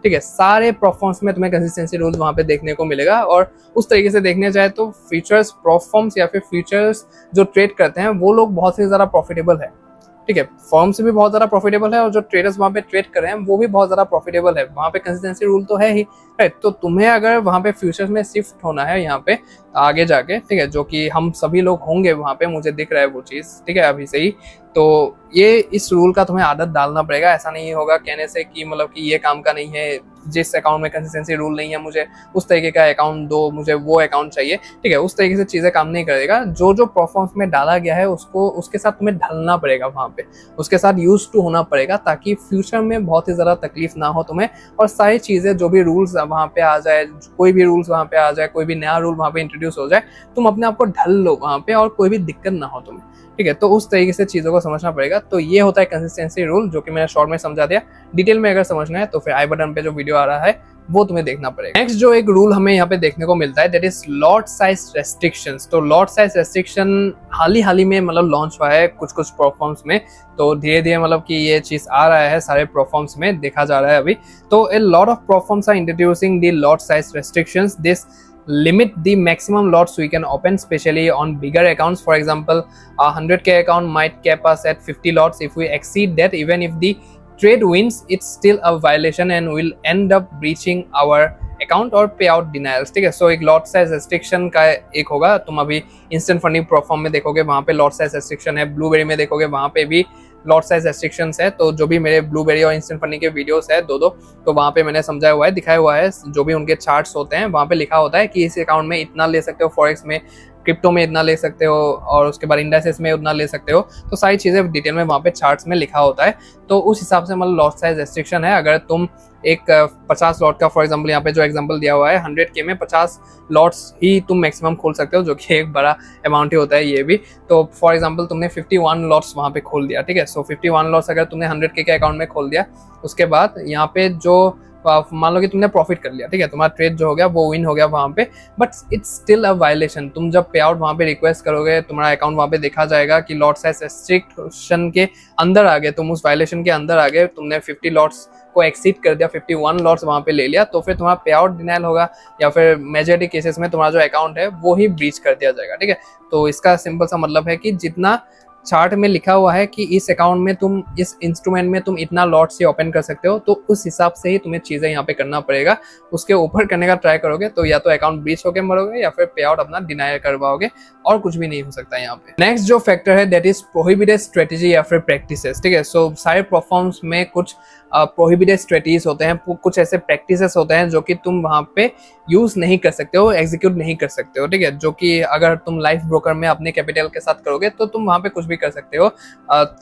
S1: ठीक है। सारे परफॉर्म्स में तुम्हें कंसिस्टेंसी रूल वहां पे देखने को मिलेगा। और उस तरीके से देखने जाए तो फ्यूचर्स परफॉर्म्स या फिर फ्यूचर्स जो ट्रेड करते हैं वो लोग बहुत ही ज्यादा प्रॉफिटेबल है, ठीक है। फर्म से भी बहुत ज्यादा प्रॉफिटेबल है और जो ट्रेडर्स वहां पे ट्रेड कर रहे हैं वो भी बहुत ज्यादा प्रॉफिटेबल है। वहां पे कंसिस्टेंसी रूल तो है ही, राइट। तो तुम्हें अगर वहां पे फ्यूचर्स में शिफ्ट होना है यहाँ पे आगे जाके, ठीक है, जो कि हम सभी लोग होंगे वहां पे, मुझे दिख रहा है वो चीज, ठीक है, अभी से ही। तो ये इस रूल का तुम्हें आदत डालना पड़ेगा। ऐसा नहीं होगा कहने से कि मतलब कि ये काम का नहीं है, जिस अकाउंट में कंसिस्टेंसी रूल नहीं है मुझे उस तरीके का अकाउंट दो, मुझे वो अकाउंट चाहिए, ठीक है, उस तरीके से चीज़ें काम नहीं करेगा। जो जो परफॉर्मेंस में डाला गया है उसको उसके साथ तुम्हें ढलना पड़ेगा, वहाँ पे उसके साथ यूज टू होना पड़ेगा, ताकि फ्यूचर में बहुत ही ज़्यादा तकलीफ ना हो तुम्हें, और सारी चीज़ें जो भी रूल्स वहाँ पे आ जाए, कोई भी रूल्स वहाँ पे आ जाए, कोई भी नया रूल वहाँ पे इंट्रोड्यूस हो जाए, तुम अपने आप को ढल लो वहाँ पे और कोई भी दिक्कत ना हो तुम्हें, ठीक है। तो उस तरीके से चीज़ों को समझना पड़ेगा। तो ये होता है कंसिस्टेंसी रूल, जो कि मैंने शॉर्ट में समझा दिया। डिटेल में अगर समझना है तो फिर आई बटन पे जो वीडियो आ रहा है वो तुम्हें देखना पड़ेगा। नेक्स्ट जो एक रूल हमें यहाँ पे देखने को मिलता है that is lot size restrictions. तो लॉट साइज रेस्ट्रिक्शन हाल ही में मतलब लॉन्च हुआ है कुछ प्रोफॉर्म्स में, तो धीरे धीरे मतलब कि ये चीज आ रहा है सारे प्रोफॉर्म्स में, देखा जा रहा है अभी। तो a lot of prop firms are introducing the lot size restrictions. This limit the maximum lots we can open, especially on bigger accounts. For example, a 100k account might cap us at 50 lots. If we exceed that, even if the trade wins, it's still a violation and will end up breaching our account और पे out denials, ठीक है। सो एक lot size restriction का एक होगा, तुम अभी इंस्टेंट फंडिंग प्रोफॉर्म में देखोगे वहाँ पे लॉट साइज रेस्ट्रिक्शन है, ब्लूबेरी में देखोगे वहाँ पे भी लॉट साइज रेस्ट्रिक्शंस है। तो जो भी मेरे ब्लूबेरी और इंस्टेंट फंडिंग के वीडियोस है दो तो वहाँ पे मैंने समझाया हुआ है, दिखाया हुआ है, जो भी उनके चार्ट्स होते हैं वहाँ पे लिखा होता है कि इस अकाउंट में इतना ले सकते हो, फॉरेक्स में, क्रिप्टो में इतना ले सकते हो, और उसके बाद इंडेक्सेस में उतना ले सकते हो। तो सारी चीज़ें डिटेल में वहाँ पे चार्ट्स में लिखा होता है। तो उस हिसाब से मतलब लॉट साइज रेस्ट्रिक्शन है। अगर तुम एक 50 लॉट का, फॉर एग्जांपल यहाँ पे जो एग्जांपल दिया हुआ है 100k में 50 लॉट्स ही तुम मैक्सिमम खोल सकते हो, जो कि एक बड़ा अमाउंट ही होता है ये भी। तो फॉर एग्जांपल तुमने 51 लॉट्स वहाँ पे खोल दिया, ठीक है। सो 51 लॉट्स अगर तुमने 100k के अकाउंट में खोल दिया, उसके बाद यहाँ पे जो मान लो कि तुमने प्रॉफिट कर लिया, ठीक है, तुम्हारा ट्रेड जो हो गया वो विन हो गया वहाँ पे, but it's still a violation. तुम जब पे आउट वहाँ पे रिक्वेस्ट करोगे, तुम्हारा अकाउंट वहाँ पे देखा जाएगा कि लॉट साइज रेस्ट्रिक्शन के अंदर आ गए, तुम उस वायलेशन के अंदर आ गए, तुमने 50 लॉट्स को एक्सीड कर दिया, 51 लॉट्स वहाँ पे ले लिया, तो फिर तुम्हारा पे आउट डिनाइल होगा, या फिर मेजॉरिटी केसेस में तुम्हारा जो अकाउंट है वो ही ब्रीच कर दिया जाएगा, ठीक है। तो इसका सिंपल सा मतलब है कि जितना चार्ट में लिखा हुआ है कि इस अकाउंट में तुम, इस इंस्ट्रूमेंट में तुम इतना लॉट से ओपन कर सकते हो, तो उस हिसाब से ही तुम्हें चीजें यहाँ पे करना पड़ेगा। उसके ऊपर करने का ट्राई करोगे तो या तो अकाउंट ब्रीच होके मरोगे, या फिर पे आउट अपना डिनाई करवाओगे, और कुछ भी नहीं हो सकता यहाँ पे। नेक्स्ट जो फैक्टर है दैट इज प्रोहिबिटेड स्ट्रेटेजी या फिर प्रैक्टिसेस, ठीक है। सो सारे परफॉर्म्स में कुछ प्रोहिबिटेड स्ट्रेटेजीज होते हैं, कुछ ऐसे प्रैक्टिसेस होते हैं जो कि तुम वहाँ पे यूज नहीं कर सकते हो, एग्जीक्यूट नहीं कर सकते हो, ठीक है। जो कि अगर तुम लाइफ ब्रोकर में अपने कैपिटल के साथ करोगे तो तुम वहाँ पे कुछ भी कर सकते हो,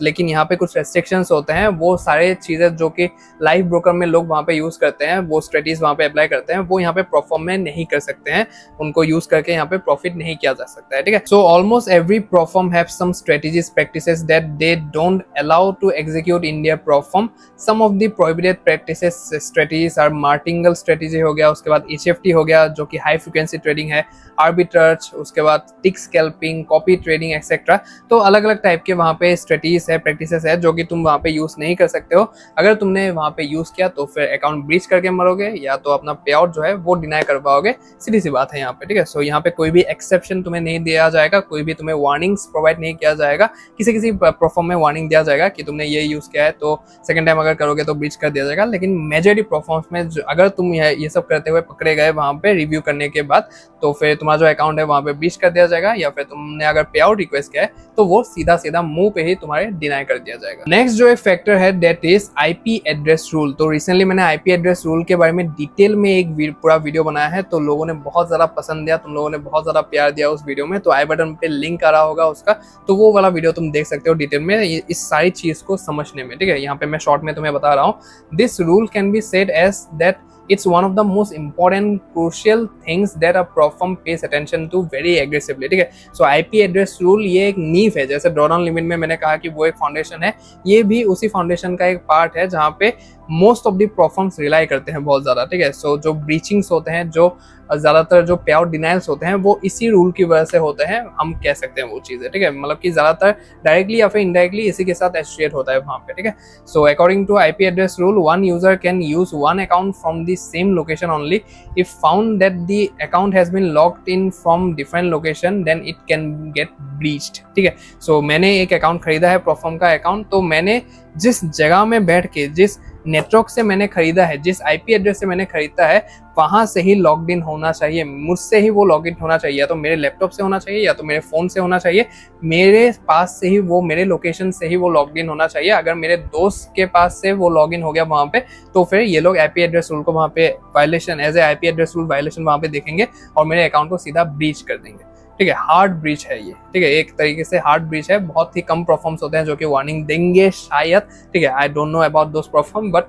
S1: लेकिन यहाँ पे कुछ रेस्ट्रिक्शंस होते हैं। वो सारे चीजें जो कि लाइफ ब्रोकर में लोग वहाँ पे यूज करते हैं, वो स्ट्रेटेजीज वहाँ पे अप्लाई करते हैं, वो यहाँ पे परफॉर्म में नहीं कर सकते हैं, उनको यूज करके यहाँ पे प्रॉफिट नहीं किया जा सकता है, ठीक है। So almost every perform have some strategies practices that they don't allow to execute in their perform. Some of the prohibited practices strategies are martingale strategy हो गया, उसके बाद HFT हो गया जो कि हाई फ्रिक्वेंसी ट्रेडिंग है, आर्बिट्राज, उसके बाद tick scalping, copy trading etcetera. तो अलग अलग टाइप के वहाँ पे स्ट्रेटेजीज है, प्रैक्टिसेस है, जो कि तुम वहाँ पे यूज नहीं कर सकते हो। अगर तुमने वहाँ पे यूज किया तो फिर अकाउंट ब्रीच करके मरोगे, या तो अपना पे आउट जो है वो डिनाई करवाओगे, सीधी सी बात है यहाँ पे, ठीक है। सो यहाँ पे कोई भी एक्सेप्शन तुम्हें नहीं दिया जाएगा, कोई भी तुम्हें वार्निंग्स प्रोवाइड नहीं किया जाएगा। किसी परफॉर्म में वार्निंग दिया जाएगा कि तुमने ये यूज किया है तो सेकंड टाइम अगर करोगे तो ब्रीच कर दिया जाएगा, लेकिन मेजॉरिटी परफॉर्म्स में अगर तुम ये सब करते हुए पकड़े गए वहाँ पे रिव्यू करने के बाद, तो फिर तुम्हारा जो अकाउंट है वहाँ पे ब्रीच कर दिया जाएगा, या फिर तुमने अगर पे आउट रिक्वेस्ट किया है तो वो सीधा मुंह पे ही तुम्हारे डिनाई कर दिया जाएगा। नेक्स्ट जो एक फैक्टर है that is IP address rule. तो रिसेंटली मैंने IP एड्रेस रूल के बारे में डिटेल में एक पूरा वीडियो बनाया है, तो लोगों ने बहुत ज्यादा पसंद दिया, तुम लोगों ने बहुत ज्यादा प्यार दिया उस वीडियो में, तो आई बटन पे लिंक आ रहा होगा उसका, तो वो वाला वीडियो तुम देख सकते हो डिटेल में इस सारी चीज को समझने में, ठीक है। यहाँ पे मैं शॉर्ट में तुम्हें बता रहा हूँ, this rule can be said as that it's one of the most important crucial things that a platform pays attention to very aggressively, ठीक है। सो IP एड्रेस रूल ये एक नींव है, जैसे ड्रॉडाउन लिमिट में मैंने कहा कि वो एक फाउंडेशन है, ये भी उसी फाउंडेशन का एक पार्ट है जहाँ पे मोस्ट ऑफ द प्रोफॉर्म्स रिलाई करते हैं बहुत ज्यादा, ठीक है। सो जो ब्रीचिंग्स होते हैं, जो ज्यादातर जो पे आउट डिनाइल्स होते हैं, वो इसी रूल की वजह से होते हैं, हम कह सकते हैं वो चीजें, ठीक है। मतलब कि ज्यादातर डायरेक्टली या फिर इनडायरेक्टली इसी के साथ एसोसिएट होता है वहाँ पे, ठीक है। So according to IP address rule, one user can use one account from the same location only if found that the account has been locked in from different location, then it can get breached, ठीक है। सो मैंने एक account खरीदा है, proforma का account, तो मैंने जिस जगह में बैठ के, जिस नेटवर्क से मैंने खरीदा है, जिस आईपी एड्रेस से मैंने खरीदा है वहां से ही लॉग्ड इन होना चाहिए, मुझसे ही वो लॉग इन होना चाहिए, या तो मेरे लैपटॉप से होना चाहिए या तो मेरे फोन से होना चाहिए, मेरे पास से ही वो, मेरे लोकेशन से ही वो लॉग इन होना चाहिए। अगर मेरे दोस्त के पास से वो लॉग इन हो गया वहां पे, तो फिर ये लोग आईपी एड्रेस रूल को वहां पे violation, as a IP address rule violation वहां पे देखेंगे और मेरे अकाउंट को सीधा ब्रीच कर देंगे। ठीक है, हार्ड ब्रीच है ये। ठीक है, एक तरीके से हार्ड ब्रीच है। बहुत ही कम परफॉर्म्स होते हैं जो कि वार्निंग देंगे शायद। ठीक है, I don't know about those perform, but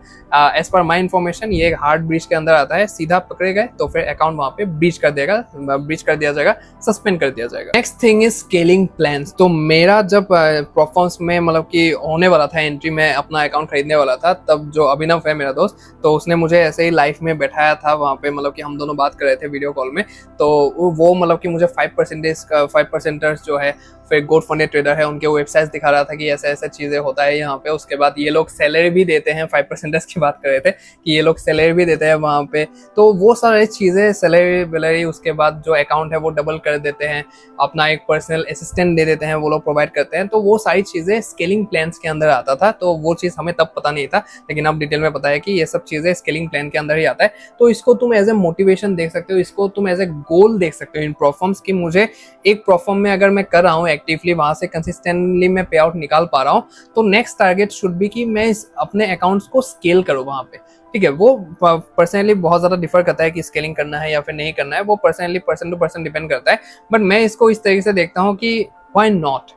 S1: as per my information ये एक हार्ड ब्रीच के अंदर आता है। सीधा पकड़े गए तो फिर अकाउंट वहां पे ब्रीच कर दिया जाएगा, सस्पेंड कर दिया जाएगा। Next thing is scaling plans. तो मेरा जब परफॉर्म्स में मतलब कि होने वाला था एंट्री, में अपना अकाउंट खरीदने वाला था, तब जो अभिनव है मेरा दोस्त, तो उसने मुझे ऐसे ही लाइफ में बैठाया था वहां पे, मतलब कि हम दोनों बात कर रहे थे वीडियो कॉल में। तो वो मतलब कि मुझे 5% जो है, फिर गोड फंडेड ट्रेडर है, उनके वेबसाइट दिखा रहा था कि ऐसे ऐसे चीजें होता है यहाँ पे। उसके बाद ये लोग सैलरी भी देते हैं, 5% की बात कर रहे थे कि ये लोग सैलरी भी देते हैं वहाँ पे। तो वो सारी चीजें, सैलरी वैलरी, उसके बाद जो अकाउंट है वो डबल कर देते हैं, अपना एक पर्सनल असिस्टेंट दे देते हैं, वो लोग प्रोवाइड करते हैं। तो वो सारी चीजें स्केलिंग प्लान्स के अंदर आता था। तो वो चीज हमें तब पता नहीं था, लेकिन अब डिटेल में पता है कि ये सब चीजें स्केलिंग प्लान के अंदर ही आता है। तो इसको तुम एज ए मोटिवेशन देख सकते हो, इसको तुम एज ए गोल देख सकते हो इन परफॉर्म्स की। मुझे एक परफॉर्म में अगर मैं कर रहा हूँ एक्टिवली, वहां से कंसिस्टेंटली मैं पे आउट निकाल पा रहा हूँ, तो नेक्स्ट टारगेट शुड बी कि मैं अपने अकाउंट्स को स्केल करूँ वहां पे। ठीक है, वो पर्सनली बहुत ज्यादा डिफर करता है कि स्केलिंग करना है या फिर नहीं करना है, वो personally person to person depend करता है। बट मैं इसको इस तरीके से देखता हूँ कि व्हाई नॉट,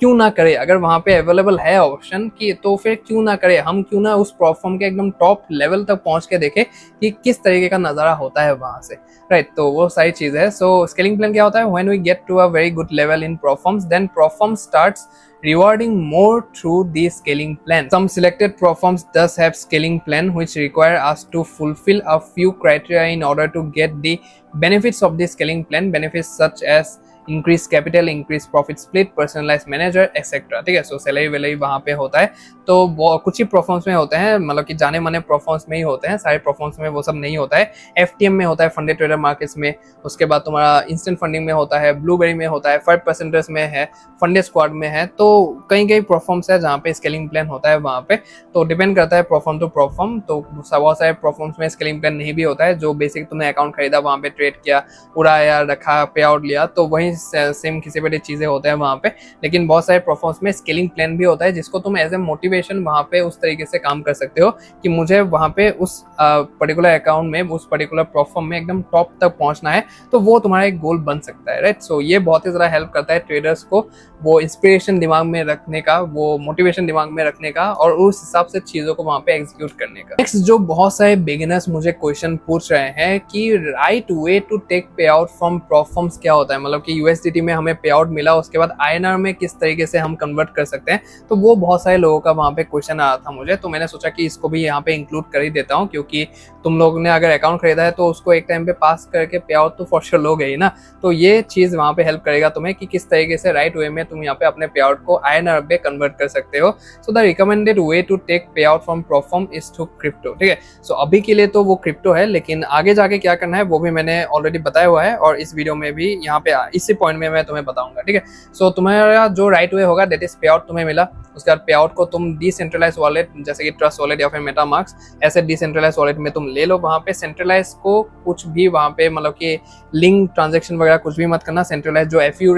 S1: क्यों ना करे। अगर वहां पे अवेलेबल है ऑप्शन की, तो फिर क्यों ना करे, हम क्यों ना उस प्लेटफॉर्म के एकदम टॉप लेवल तक पहुंच के देखें कि किस तरीके का नजारा होता है वहां से, राइट। तो वो सारी चीज है। सो स्केलिंग प्लान क्या होता है? When we get to a very good level in performs, then perform starts rewarding more through the scaling plan. Some selected platforms does have scaling plan which require us to fulfill a few criteria in order to get the benefits of the scaling plan. Benefits such as increase capital, increase profit split, personalize manager etcetera. ठीक है, सो salary वैलरी वहाँ पे होता है। तो वो कुछ he performs में होते हैं, मतलब कि जाने माने परफॉर्म्स में ही होते हैं, सारे परफॉर्म्स में वो सब नहीं होता है। एफटीएम में होता है, फंडेड ट्रेडर मार्केट्स में, उसके बाद तुम्हारा इंस्टेंट फंडिंग में होता है, ब्लूबेरी में होता है, 5% में है, फंडेड स्क्वाड में है। तो कई कई परफॉर्म्स है जहाँ पे स्केलिंग प्लान होता है वहाँ पे। तो डिपेंड करता है परफॉर्म टू परफॉर्म। तो बहुत सारे परफॉर्म्स में स्केलिंग प्लान नहीं भी होता है, जो बेसिक तुमने अकाउंट खरीदा, वहाँ पे ट्रेड किया, उड़ाया, रखा, पे आउट लिया, तो वही सेम किसी बड़ी चीजें होते हैं वहां पे। लेकिन बहुत सारे परफॉर्म्स में स्केलिंग प्लान भी होता है, जिसको तुम एज ए मोटिवेशन वहां पे उस तरीके से काम कर सकते हो कि मुझे वहां पे उस पर्टिकुलर अकाउंट में, उस पर्टिकुलर परफॉर्म में एकदम टॉप तक पहुंचना है। तो वो तुम्हारा एक गोल बन सकता है, राइट। सो ये बहुत ही ज्यादा हेल्प करता है ट्रेडर्स को, वो इंस्पिरेशन दिमाग में रखने का, वो मोटिवेशन दिमाग में रखने का, और उस हिसाब से चीजों को वहां पे एग्जीक्यूट करने का। नेक्स्ट, जो बहुत सारे बिगिनर्स मुझे क्वेश्चन पूछ रहे हैं कि right way to take pay out from performs क्या होता है, मतलब कि यूएसडीटी में हमें पे आउट मिला, उसके बाद आईएनआर में किस तरीके से हम कन्वर्ट कर सकते हैं। तो वो बहुत सारे लोगों का वहां पे क्वेश्चन आया था मुझे, तो मैंने सोचा कि इसको भी यहाँ पे इंक्लूड कर ही देता हूँ, क्योंकि तुम लोगों ने अगर अकाउंट खरीदा है तो उसको एक टाइम पे पास करके पे आउट तो फॉर श्योर लोगे ही ना। तो ये चीज वहां पे हेल्प करेगा तुम्हें कि किस तरीके से राइट वे में तुम यहाँ पे अपने पे आउट को आईएनआर में कन्वर्ट कर सकते हो। So the recommended way to take pay out from prop firm is through crypto. ठीक है, सो अभी के लिए तो वो क्रिप्टो है, लेकिन आगे जाके क्या करना है वो भी मैंने ऑलरेडी बताया हुआ है, और इस वीडियो में भी यहाँ पे इसी पॉइंट में मैं तुम्हें बताऊंगा। ठीक है, सो तुम्हारा जो राइट वे होगा, दैट इज पे आउट तुम्हें मिला, उसके बाद पे आउट को तुम डिसेंट्रलाइज वॉलेट जैसे कि ट्रस्ट वॉलेट या फिर मेटामार्क्स, ऐसे डिसेंट्रलाइज वॉलेट में तुम ले लो। वहां पे सेंट्रलाइज को कुछ भी वहां पे मतलब कि लिंक ट्रांजैक्शन वगैरह कुछ भी मत करना। सेंट्रलाइज जो एफआईयू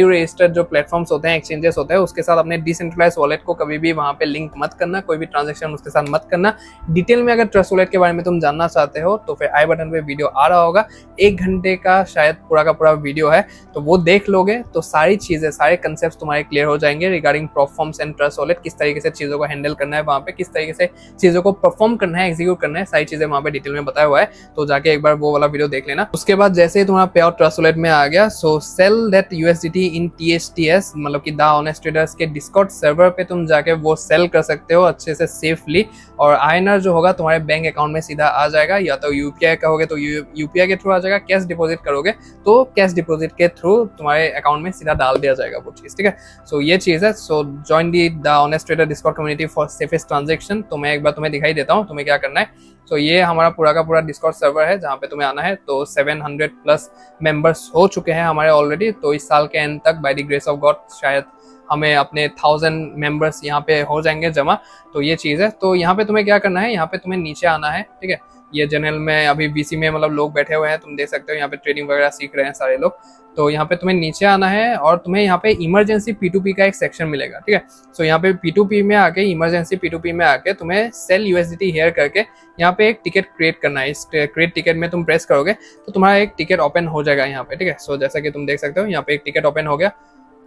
S1: रजिस्टर्ड जो प्लेटफॉर्म्स होते हैं, एक्सचेंजेस होते हैं, उसके साथ अपने डिसेंट्रलाइज वॉलेट को कभी भी वहां पे लिंक मत करना, कोई भी ट्रांजेक्शन उसके साथ मत करना। डिटेल में अगर ट्रस्ट वॉलेट के बारे में तुम जानना चाहते हो तो फिर आई बटन पे वीडियो आ रहा होगा, 1 घंटे का शायद पूरा का पूरा वीडियो है, तो वो देख लोगे तो सारी चीजें, सारे कंसेप्ट तुम्हारे क्लियर हो जाएंगे regarding performs and trust wallet, किस तरीके से चीजों को हैंडल करना है वहां पे, किस तरीके से चीजों को परफॉर्म करना है, एग्जीक्यूट करना है, सारी चीजें वहां पे डिटेल में बताया हुआ है। तो जाके एक बार वो वाला वीडियो देख लेना। उसके बाद जैसे ही तुम्हारा पे आउट ट्रस्ट वॉलेट में आ गया, so sell that USDT in THTS, मतलब कि द ऑनेस्ट ट्रेडर्स के डिस्कॉर्ड सर्वर पे तुम जाके वो सेल कर सकते हो अच्छे से सेफली, और आईएनआर जो होगा तुम्हारे बैंक अकाउंट में सीधा आ जाएगा, या तो यूपीआई कहोगे तो यूपीआई के थ्रू आ जाएगा, कैश डिपॉजिट करोगे तो कैश डिपॉजिट के थ्रू तुम्हारे अकाउंट में सीधा डाल दिया जाएगा वो चीज। ठीक है, सो ये चीज है। So join the honest trader Discord community for safest transaction. तो मैं एक बार तुम्हें दिखाई देता हूँ तुम्हें क्या करना है। सो ये हमारा पूरा का पूरा डिस्कॉर्ड सर्वर है जहाँ पे तुम्हें आना है। तो 700+ मेंबर्स हो चुके हैं हमारे ऑलरेडी। तो इस साल के एंड तक by the grace of God शायद हमें अपने 1000 मेंबर्स यहाँ पे हो जाएंगे जमा। तो ये चीज़ है। तो यहाँ पे तुम्हें क्या करना है, यहाँ पे तुम्हें नीचे आना है, ठीक है। ये जनरल में अभी वीसी में मतलब लोग बैठे हुए हैं, तुम देख सकते हो यहाँ पे ट्रेडिंग वगैरह सीख रहे हैं सारे लोग। तो यहाँ पे तुम्हें नीचे आना है और तुम्हें यहाँ पे इमरजेंसी P2P का एक सेक्शन मिलेगा, ठीक है। सो यहाँ पे P2P में आके, इमरजेंसी P2P में आके तुम्हें सेल USDT हेयर करके यहाँ पे एक टिकट क्रिएट करना है। इस क्रिएट टिकट में तुम प्रेस करोगे तो तुम्हारा एक टिकट ओपन हो जाएगा यहाँ पे, ठीक है। सो जैसा कि तुम देख सकते हो यहाँ पे एक टिकट ओपन हो गया,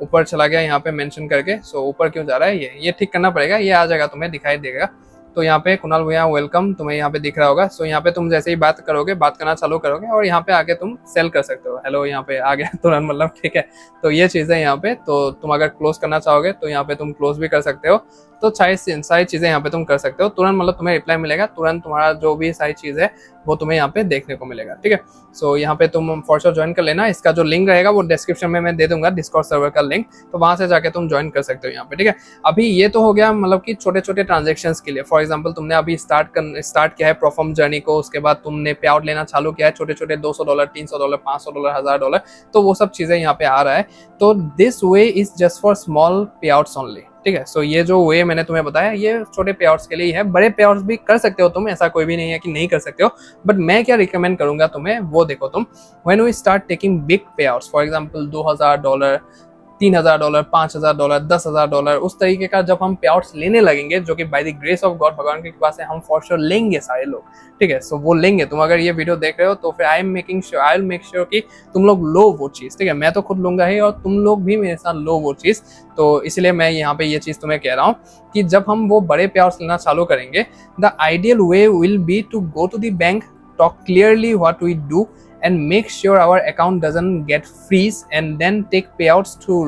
S1: ऊपर चला गया यहाँ पे मेंशन करके। सो ऊपर क्यों जा रहा है, ये ठीक करना पड़ेगा, ये आ जाएगा, तुम्हें दिखाई देगा। तो यहाँ पे कुणाल भैया वेलकम, तुम्हें यहाँ पे दिख रहा होगा। सो यहाँ पे तुम जैसे ही बात करोगे, बात करना चालू करोगे और यहाँ पे आके तुम सेल कर सकते हो। हेलो यहाँ पे आ गया तुरंत, मतलब ठीक है। तो ये चीज़ है यहाँ पे। तो तुम अगर क्लोज करना चाहोगे तो यहाँ पे तुम क्लोज भी कर सकते हो। तो सारी चीज़ें यहाँ पे तुम कर सकते हो तुरंत, मतलब तुम्हें रिप्लाई मिलेगा तुरंत, तुम्हारा जो भी सारी चीज़ है वो तुम्हें यहाँ पे देखने को मिलेगा, ठीक है। सो यहाँ पे तुम फॉर श्योर ज्वाइन कर लेना। इसका जो लिंक रहेगा वो डिस्क्रिप्शन में मैं दे दूंगा, डिस्कॉर्ड सर्वर का लिंक, तो वहां से जाके तुम ज्वाइन कर सकते हो यहाँ पे, ठीक है। अभी ये तो हो गया मतलब कि छोटे छोटे ट्रांजेक्शन के लिए। फॉर एग्जाम्पल तुमने अभी स्टार्ट किया है प्रोफॉर्म जर्नी को, उसके बाद तुमने पे आउट लेना चालू किया है, छोटे छोटे $200, $300, $500, $1000, तो वो सब चीजें यहाँ पे आ रहा है। तो this way is just for small पे आउट्स ओनली, ठीक है। सो ये जो वे मैंने तुम्हें बताया ये छोटे पे आउट्स के लिए है। बड़े पे आउट्स भी कर सकते हो तुम, ऐसा कोई भी नहीं है कि नहीं कर सकते हो, बट मैं क्या रिकमेंड करूंगा तुम्हें वो देखो तुम। When we start taking big पे आउट्स, फॉर एग्जांपल $2000, $3000, $5000, $10,000, उस तरीके का जब हम पे आउट्स लेने लगेंगे, जो कि by the grace of God, भगवान की कृपा से हम फॉर श्योर लेंगे सारे लोग, ठीक है। सो वो लेंगे। तुम अगर ये वीडियो देख रहे हो तो फिर आई विल मेक श्योर कि तुम लोग लो वो चीज़, ठीक है। मैं तो खुद लूंगा ही और तुम लोग भी मेरे साथ लो वो चीज़। तो इसलिए मैं यहाँ पे ये चीज़ तुम्हें कह रहा हूँ कि जब हम वो बड़े पे आउट्स लेना चालू करेंगे, the ideal way will be to go to the bank, talk clearly what we do and make sure our account doesn't get freeze, and then take payouts through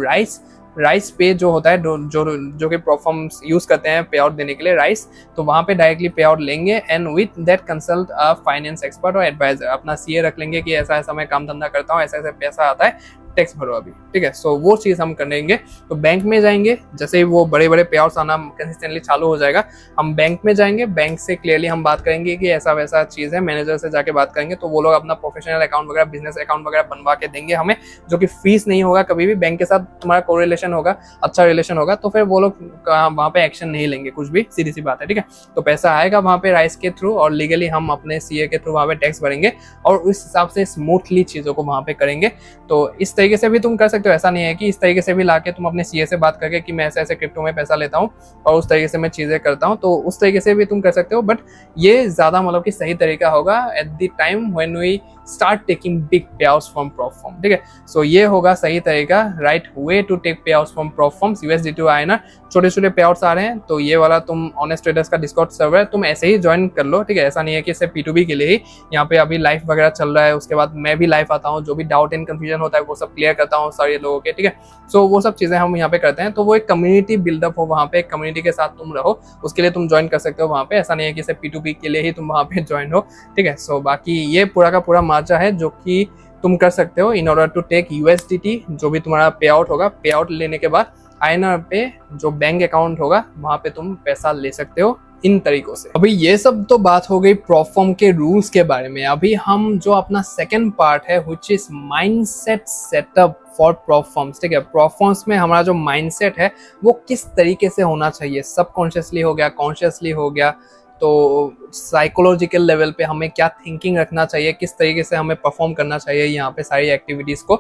S1: rice पे जो होता है, जो कि प्रोफॉर्म्स यूज करते हैं पे आउट देने के लिए, राइस, तो वहाँ पे डायरेक्टली पे आउट लेंगे। And with that consult a finance expert और एडवाइजर, अपना सीए रख लेंगे कि ऐसा ऐसा मैं काम धंधा करता हूँ, ऐसा ऐसा पैसा आता है, टैक्स भरो अभी, ठीक है। सो वो चीज़ हम करेंगे। तो बैंक में जाएंगे, जैसे ही वो बड़े बड़े पे आउट्स आना कंसिस्टेंटली चालू हो जाएगा, हम बैंक में जाएंगे, बैंक से क्लियरली हम बात करेंगे कि ऐसा वैसा चीज़ है, मैनेजर से जाके बात करेंगे, तो वो लोग अपना प्रोफेशनल अकाउंट वगैरह, बिजनेस अकाउंट वगैरह बनवा के देंगे हमें, जो कि फीस नहीं होगा कभी भी। बैंक के साथ तुम्हारा को रिलेशन होगा, अच्छा रिलेशन होगा, तो फिर वो लोग वहाँ पे एक्शन नहीं लेंगे कुछ भी, सीधी सी बात है, ठीक है। तो पैसा आएगा वहाँ पे राइस के थ्रू और लीगली हम अपने सीए के थ्रू वहाँ पे टैक्स भरेंगे और उस हिसाब से स्मूथली चीज़ों को वहाँ पे करेंगे। तो इस तरीके से भी तुम कर सकते हो। ऐसा नहीं है कि इस तरीके से भी लाके तुम अपने सीए से बात करके कि मैं ऐसे ऐसे क्रिप्टो में पैसा लेता हूँ और उस तरीके से मैं चीज़ें करता हूँ, तो उस तरीके से भी तुम कर सकते हो। बट ये ज़्यादा मतलब कि सही तरीका होगा at the time when we start taking big पे आउट्स फ्रॉम प्रोफॉर्म, ठीक है। सो ये होगा सही तरीका, right way to take pay outs from prop firms USDT to INR। छोटे छोटे पे आउट्स आ रहे हैं, तो ये वाला तुम ऑनेस्ट ट्रेडर्स का डिस्कॉर्ड सर्वर है, तुम ऐसे ही ज्वाइन कर लो, ठीक है। ऐसा नहीं है कि सिर्फ P2P के लिए ही, यहाँ पे अभी लाइव वगैरह चल रहा है, उसके बाद मैं भी लाइव आता हूँ, जो भी डाउट एंड कंफ्यूजन होता है वो सब क्लियर करता हूँ सारे लोगों के, ठीक है। सो वो सब चीज़ें हम यहाँ पे करते हैं। तो वो एक कम्युनिटी बिल्डअप हो, वहाँ पे कम्युनिटी के साथ तुम रहो, उसके लिए तुम ज्वाइन कर सकते हो वहाँ पे। ऐसा नहीं है कि सिर्फ P2P के लिए ही तुम वहाँ पे ज्वाइन हो, ठीक है। सो बाकी ये पूरा का पूरा मार्चा है जो कि तुम कर सकते हो in order to take USDT, जो भी तुम्हारा पे आउट होगा। पे आउट लेने के बाद INR पे जो बैंक अकाउंट होगा वहाँ पे तुम पैसा ले सकते हो इन तरीकों से। अभी ये सब तो बात हो गई प्रोफॉर्म के रूल्स के बारे में। अभी हम जो अपना सेकंड पार्ट है which is mindset setup for prop firms, ठीक है। प्रोफॉर्म्स में हमारा जो माइंडसेट है वो किस तरीके से होना चाहिए, सबकॉन्शियसली हो गया, कॉन्शियसली हो गया, तो साइकोलॉजिकल लेवल पे हमें क्या थिंकिंग रखना चाहिए, किस तरीके से हमें परफॉर्म करना चाहिए यहाँ पे सारी एक्टिविटीज़ को,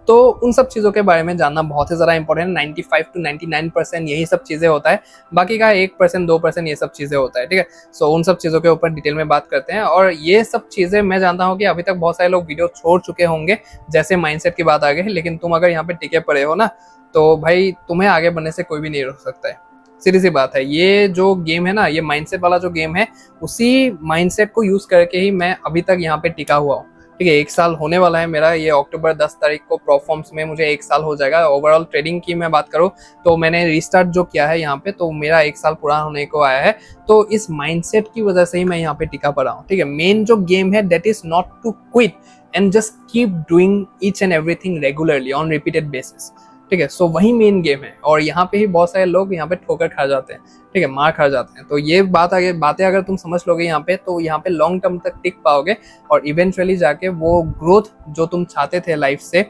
S1: तो उन सब चीज़ों के बारे में जानना बहुत ही ज़्यादा इंपॉर्टेंट है। 95 to 99% यही सब चीज़ें होता है, बाकी का 1% 2% ये सब चीज़ें होता है, ठीक है। सो उन सब चीज़ों के ऊपर डिटेल में बात करते हैं। और ये सब चीज़ें मैं जानता हूँ कि अभी तक बहुत सारे लोग वीडियो छोड़ चुके होंगे, जैसे माइंडसेट की बात आ गई, लेकिन तुम अगर यहाँ पे टिके पड़े हो ना, तो भाई तुम्हें आगे बढ़ने से कोई भी नहीं रोक सकता है, सीधी सी बात है। ये जो गेम है ना, ये माइंडसेट वाला जो गेम है, उसी माइंडसेट को यूज करके ही मैं अभी तक यहाँ पे टिका हुआ हूँ, ठीक है। 1 साल होने वाला है मेरा, ये अक्टूबर 10 तारीख को प्रोफॉर्म्स में मुझे 1 साल हो जाएगा। ओवरऑल ट्रेडिंग की मैं बात करूँ तो मैंने रिस्टार्ट जो किया है यहाँ पे, तो मेरा 1 साल पूरा होने को आया है। तो इस माइंडसेट की वजह से ही मैं यहाँ पे टिका पड़ा हूँ, ठीक है। मेन जो गेम है that is not to quit and just keep doing each and everything regularly on repeated basis, ठीक है। सो वही मेन गेम है, और यहाँ पे ही बहुत सारे लोग यहाँ पे ठोकर खा जाते हैं, ठीक है, मार खा जाते हैं। तो ये बातें अगर तुम समझ लोगे यहाँ पे, तो यहाँ पे लॉन्ग टर्म तक टिक पाओगे और इवेंचुअली जाके वो ग्रोथ जो तुम चाहते थे लाइफ से,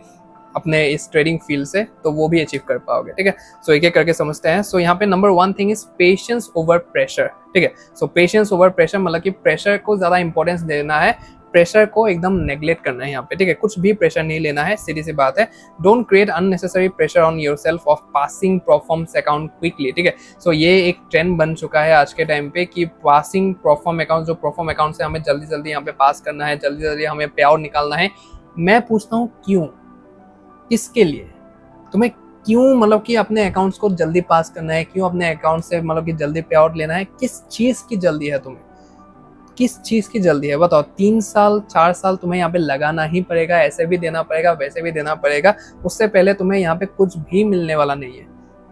S1: अपने इस ट्रेडिंग फील्ड से, तो वो भी अचीव कर पाओगे। ठीक है, सो एक एक करके समझते हैं। सो यहाँ पे number 1 thing is patience over pressure. ठीक है, सो पेशेंस ओवर प्रेशर मतलब कि प्रेशर को ज्यादा इंपॉर्टेंस देना है, प्रेशर को एकदम नेग्लेक्ट करना है यहाँ पे। ठीक है, कुछ भी प्रेशर नहीं लेना है, सीधी सी बात है। Don't create unnecessary pressure on yourself of passing performs account quickly. ठीक है, सो ये एक ट्रेंड बन चुका है आज के टाइम पे कि पासिंग परफॉर्म अकाउंट, जो परफॉर्म अकाउंट से हमें जल्दी जल्दी यहाँ पे पास करना है, जल्दी जल्दी हमें पे आउट निकालना है। मैं पूछता हूँ क्यों, किसके लिए तुम्हें, क्यों मतलब कि अपने अकाउंट्स को जल्दी पास करना है, क्यों अपने अकाउंट से मतलब कि जल्दी पे आउट लेना है, किस चीज की जल्दी है तुम्हें, किस चीज की जल्दी है बताओ। 3 साल 4 साल तुम्हें यहाँ पे लगाना ही पड़ेगा, ऐसे भी देना पड़ेगा, वैसे भी देना पड़ेगा। उससे पहले तुम्हें यहाँ पे कुछ भी मिलने वाला नहीं है,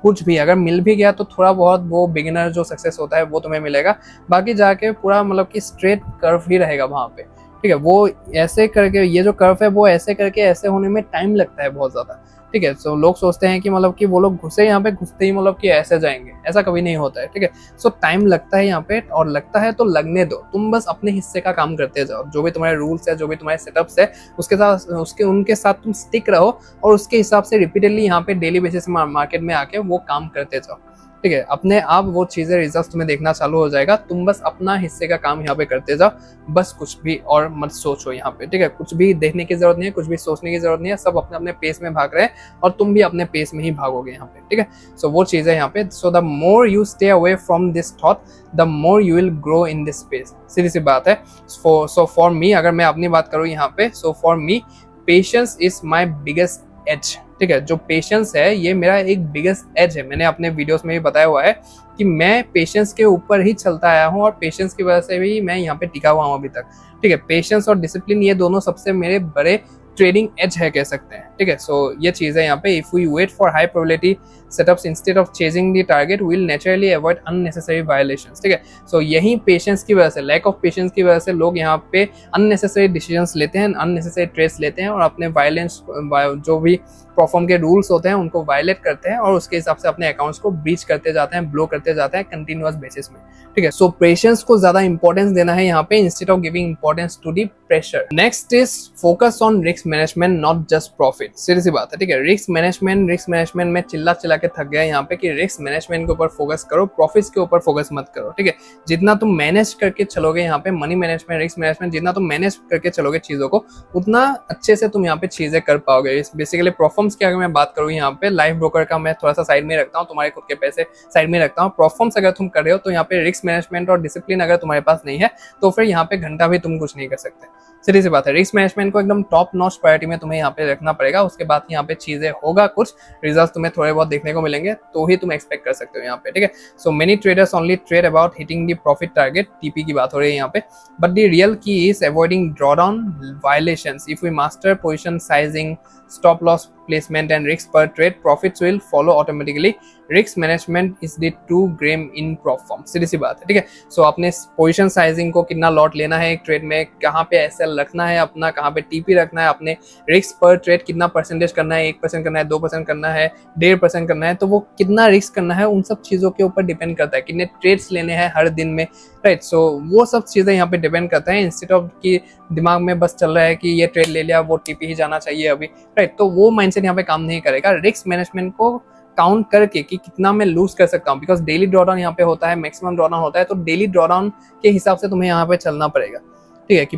S1: कुछ भी। अगर मिल भी गया तो थोड़ा बहुत वो बिगिनर जो सक्सेस होता है वो तुम्हें मिलेगा, बाकी जाके पूरा मतलब कि स्ट्रेट कर्व ही रहेगा वहां पे। ठीक है, वो ऐसे करके, ये जो कर्व है वो ऐसे करके ऐसे होने में टाइम लगता है बहुत ज्यादा। ठीक है, सो लोग सोचते हैं कि मतलब कि वो लोग घुसे यहाँ पे, घुसते ही मतलब कि ऐसे जाएंगे, ऐसा कभी नहीं होता है। ठीक है, सो टाइम लगता है यहाँ पे, और लगता है तो लगने दो, तुम बस अपने हिस्से का काम करते जाओ। जो भी तुम्हारे रूल्स है, जो भी तुम्हारे सेटअप्स है, उसके साथ उनके साथ तुम स्टिक रहो, और उसके हिसाब से रिपीटेडली यहाँ पे डेली बेसिस मार्केट में आके वो काम करते जाओ। ठीक है, अपने आप वो चीजें, रिजल्ट तुम्हें देखना चालू हो जाएगा। तुम बस अपना हिस्से का काम यहाँ पे करते जाओ, बस कुछ भी और मत सोचो यहाँ पे। ठीक है, कुछ भी देखने की जरूरत नहीं है, कुछ भी सोचने की जरूरत नहीं है, सब अपने अपने पेस में भाग रहे हैं, और तुम भी अपने पेस में ही भागोगे यहाँ पे। ठीक है, सो वो चीज है यहाँ पे। So the more you stay away from this thought, the more you will grow in this space. सीधी सी बात है। सो फॉर मी, अगर मैं अपनी बात करूँ यहाँ पे, so for me patience is my biggest edge. ठीक है, जो पेशेंस है ये मेरा एक बिगेस्ट एज है। मैंने अपने वीडियोस में भी बताया हुआ है कि मैं पेशेंस के ऊपर ही चलता आया हूँ, और पेशेंस की वजह से भी मैं यहाँ पे टिका हुआ हूँ अभी तक। ठीक है, पेशेंस और डिसिप्लिन, ये दोनों सबसे मेरे बड़े ट्रेडिंग एज है कह सकते हैं। ठीक है, सो ये चीज है यहाँ पे। If we wait for high probability setups instead of chasing the target, we will naturally avoid unnecessary violations. ठीक है, सो यही पेशेंस की वजह से, लैक ऑफ पेशेंस की वजह से लोग यहाँ पे अननेसेसरी डिसीजंस लेते हैं, अननेसेसरी ट्रेड्स लेते हैं, और अपने वायलेंस, जो भी परफॉर्म के रूल्स होते हैं उनको वायलेट करते हैं, और उसके हिसाब से अपने अकाउंट्स को ब्रीच करते जाते हैं, ब्लो करते जाते हैं कंटिन्यूअस बेसिस में। ठीक है, सो पेशेंस को ज्यादा इंपॉर्टेंस देना है यहाँ पे, instead of giving importance to the pressure. Next is focus on risk management, not just profit. सीधी सी बात है। ठीक है, रिस्क मैनेजमेंट में चिल्ला चिल्ला के थक गया यहाँ पे कि रिस्क मैनेजमेंट के ऊपर फोकस करो, प्रॉफिट्स के ऊपर फोकस मत करो। ठीक है, जितना तुम मैनेज करके चलोगे यहाँ पे, मनी मैनेजमेंट, रिस्क मैनेजमेंट, जितना तुम मैनेज करके चलोगे चीजों को, उतना अच्छे से तुम यहाँ पे चीजें कर पाओगे। बेसिकली परफॉर्म्स की अगर मैं बात करूँ यहाँ पे, लाइफ ब्रोकर का मैं थोड़ा सा साइड में रखता हूँ, तुम्हारे खुद के पैसे साइड में रखता हूँ। परफॉर्म्स अगर तुम कर रहे हो तो यहाँ पे रिस्क मैनेजमेंट और डिसिप्लिन अगर तुम्हारे पास नहीं है, तो फिर यहाँ पे घंटा भी तुम कुछ नहीं कर सकते। सीधी सी बात है। रिस्क मैनेजमेंट को एकदम टॉप नॉच प्रायोरिटी में तुम्हें यहाँ पे रखना पड़ेगा। उसके बाद यहाँ पे चीजें होगा, कुछ रिजल्ट तुम्हें थोड़े बहुत देखने को मिलेंगे, तो ही तुम एक्सपेक्ट कर सकते हो यहाँ पे। ठीक है, so many traders only trade about hitting the profit target, TP की बात हो रही है यहाँ पे, but the real key is avoiding drawdown violations. If we master position sizing, stop loss placement and risk per trade, profits will follow automatically. Risk management is the true game in prop firm. सीधी सी बात है। ठीक है, सो अपने position sizing को कितना lot लेना है एक ट्रेड में, कहाँ पे एसएल रखना है अपना, कहाँ पे टीपी रखना है, अपने रिस्क पर ट्रेड कितना परसेंटेज करना है, 1% करना है, 2% करना है, 1.5% करना है, तो वो कितना रिस्क करना है, उन सब चीज़ों के ऊपर डिपेंड करता है। कितने ट्रेड्स लेने हैं हर दिन में, राइट। सो वो सब चीज़ें यहाँ पे डिपेंड करता है, इंस्टेड ऑफ कि दिमाग में बस चल रहा है कि ये ट्रेड ले लिया, वो टीपी ही जाना चाहिए अभी, राइट। तो वो माइंडसेट यहाँ पे काम नहीं करेगा। रिस्क मैनेजमेंट को काउंट करके कि कितना मैं लूज कर सकता हूँ, बिकॉज डेली ड्रॉडाउन यहाँ पे होता है, मैक्सिमम ड्रॉडाउन होता है, तो डेली ड्रॉडाउन के हिसाब से तुम्हें यहाँ पे चलना पड़ेगा। ठीक है, कि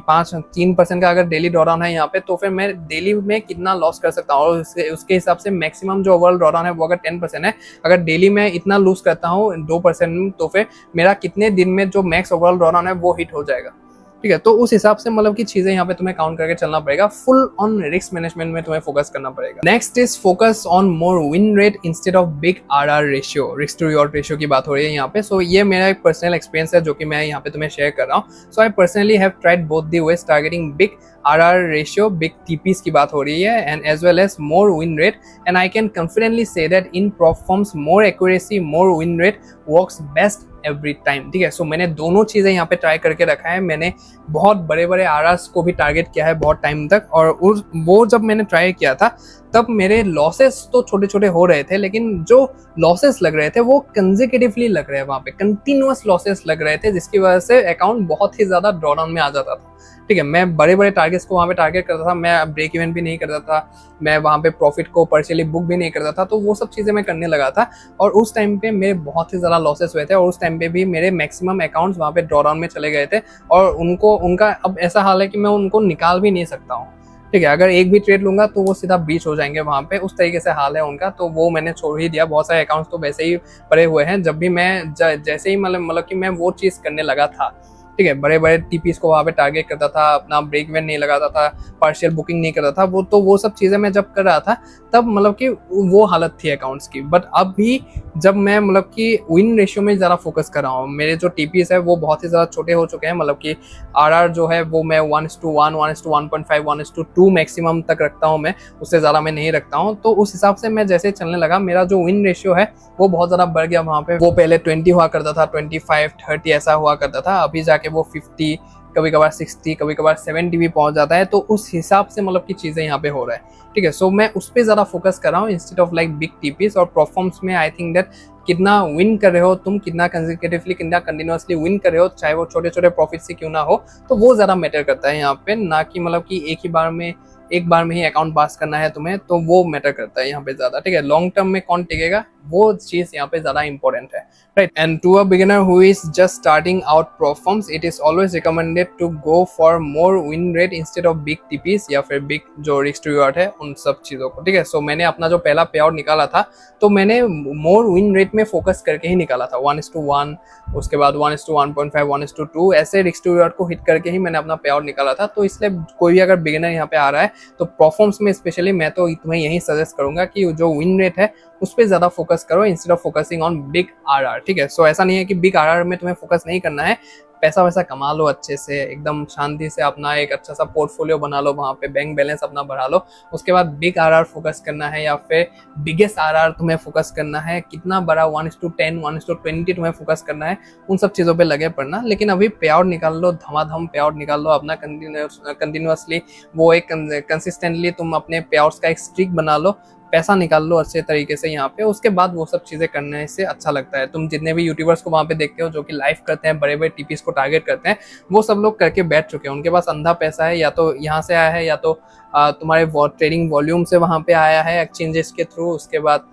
S1: 3% का अगर डेली ड्रॉडाउन है यहाँ पे, तो फिर मैं डेली में कितना लॉस कर सकता हूँ, और उसके हिसाब से मैक्सिमम जो ओवरऑल ड्रॉडाउन है वो अगर 10% है, अगर डेली में इतना लूज करता हूँ 2%, तो फिर मेरा कितने दिन में जो मैक्स ओवरऑल ड्रॉडाउन है वो हिट हो जाएगा। ठीक है, तो उस हिसाब से मतलब की चीजें यहाँ पे तुम्हें काउंट करके चलना पड़ेगा। फुल ऑन रिस्क मैनेजमेंट में तुम्हें फोकस करना पड़ेगा। Next is focus on more win rate instead of big RR ratio, risk to reward ratio की बात हो रही है यहाँ पे। सो ये मेरा एक पर्सनल एक्सपीरियंस है जो कि मैं यहाँ पे तुम्हें शेयर कर रहा हूँ। So I personally have tried both the ways, targeting big RR ratio, big TPs की बात हो रही है, and as well as more win rate, and I can confidently say that in prop firms more accuracy, more win rate works best every time. ठीक है, सो मैंने दोनों चीजें यहाँ पे ट्राई करके रखा है। मैंने बहुत बड़े बड़े RRs को भी टारगेट किया है बहुत टाइम तक, और वो जब मैंने ट्राई किया था तब मेरे लॉसेस तो छोटे छोटे हो रहे थे, लेकिन जो लॉसेस लग रहे थे वो कंसेक्यूटिवली लग रहे हैं, वहाँ पे कंटिन्यूअस लॉसेस लग रहे थे, जिसकी वजह से अकाउंट बहुत ही ज्यादा ड्रॉडाउन में आ जाता था। ठीक है। मैं बड़े बड़े टारगेट्स को वहाँ पे टारगेट करता था, मैं ब्रेक इवन भी नहीं करता था, मैं वहाँ पे प्रॉफिट को पर्शियली बुक भी नहीं करता था, तो वो सब चीज़ें मैं करने लगा था। और उस टाइम पे मेरे बहुत ही ज़्यादा लॉसेस हुए थे, और उस टाइम पे भी मेरे मैक्सिमम अकाउंट्स वहाँ पे ड्रॉडाउन में चले गए थे, और उनका अब ऐसा हाल है कि मैं उनको निकाल भी नहीं सकता हूँ, ठीक है। अगर एक भी ट्रेड लूंगा तो वो सीधा बीच हो जाएंगे वहाँ पे, उस तरीके से हाल है उनका, तो वो मैंने छोड़ ही दिया। बहुत सारे अकाउंट्स तो वैसे ही पड़े हुए हैं। जब भी मैं जैसे ही मतलब कि मैं वो चीज़ करने लगा था, ठीक है, बड़े बड़े टीपीस को वहाँ पे टारगेट करता था, अपना ब्रेक इवन नहीं लगाता था, पार्शियल बुकिंग नहीं करता था, वो सब चीज़ें मैं जब कर रहा था तब मतलब कि वो हालत थी अकाउंट्स की। बट अब भी जब मैं मतलब कि विन रेशियो में ज़्यादा फोकस कर रहा हूँ, मेरे जो टीपीस है वो बहुत ही ज़्यादा छोटे हो चुके हैं, मतलब कि आरआर जो है वो मैं 1:1, 1:1.5, 1:2 मैक्सिमम तक रखता हूँ मैं, उससे ज़्यादा मैं नहीं रखता हूँ। तो उस हिसाब से मैं जैसे चलने लगा, मेरा जो विन रेशियो है वो बहुत ज़्यादा बढ़ गया वहाँ पे। वो पहले 20 हुआ करता था, 25, 30 ऐसा हुआ करता था, अभी जाके वो 50, कभी कभार 60, कभी कभार 70 भी पहुंच जाता है। तो उस हिसाब से मतलब की चीज़ें यहाँ पे हो रहा है, ठीक है। सो मैं उस पर ज़्यादा फोकस कर रहा हूँ इंस्टेड ऑफ लाइक बिग टीपीस। और परफॉर्म्स में आई थिंक दैट कितना विन कर रहे हो तुम, कितना कंसेक्यूटिवली, कितना कंटिन्यूसली विन कर रहे हो, चाहे वो छोटे छोटे प्रॉफिट से क्यों ना हो, तो वो ज़्यादा मैटर करता है यहाँ पे, ना कि मतलब कि एक बार में ही अकाउंट पास करना है तुम्हें, तो वो मैटर करता है यहाँ पे ज़्यादा, ठीक है। लॉन्ग टर्म में कौन टिकेगा, वो चीज़ यहाँ पे ज़्यादा इंपॉर्टेंट है, right. And to a beginner who is just starting out performs, it is always recommended to go for more win rate instead of big TPs, या फिर बिग जो रिस्क रिवॉर्ड है उन सब चीज़ों को, ठीक है। सो मैंने अपना जो पहला पे आउट निकाला था, तो मैंने मोर विन रेट में फोकस करके ही निकाला था, 1:1, उसके बाद 1:1.5, 1:2, ऐसे रिस्क रिवॉर्ड को हिट करके ही मैंने अपना पे आउट निकाला था। तो इसलिए कोई भी अगर बिगिनर यहाँ पे आ रहा है तो परफॉर्म्स में स्पेशली मैं तो तुम्हें यही सजेस्ट करूंगा कि जो विन रेट है उस पर ज़्यादा फोकस करो instead of focusing on big RR, ठीक है। सो ऐसा नहीं है कि बिग आरआर में तुम्हें फोकस नहीं करना है, पैसा वैसा कमा लो अच्छे से, एकदम शांति से अपना एक अच्छा सा पोर्टफोलियो बना लो, वहाँ पे बैंक बैलेंस अपना बढ़ा लो, उसके बाद बिग आरआर फोकस करना है, या फिर बिगेस्ट आरआर तुम्हें फोकस करना है, कितना बड़ा 1:10, 1:20 तुम्हें फोकस करना है, उन सब चीज़ों पे लगे पड़ना। लेकिन अभी पे आउट निकाल लो, धमाधम पे आउट निकाल लो अपना, कंटिन्यूसली वो एक कंसिस्टेंटली तुम अपने पे आउट्स का एक स्ट्रीक बना लो, पैसा निकाल लो अच्छे तरीके से यहाँ पे, उसके बाद वो सब चीज़ें करने से अच्छा लगता है। तुम जितने भी यूट्यूबर्स को वहाँ पे देखते हो जो कि लाइव करते हैं, बड़े बड़े टीपीस को टारगेट करते हैं, वो सब लोग करके बैठ चुके हैं, उनके पास अंधा पैसा है, या तो यहाँ से आया है, या तो तुम्हारे ट्रेडिंग वॉल्यूम से वहाँ पे आया है एक्सचेंजेस के थ्रू, उसके बाद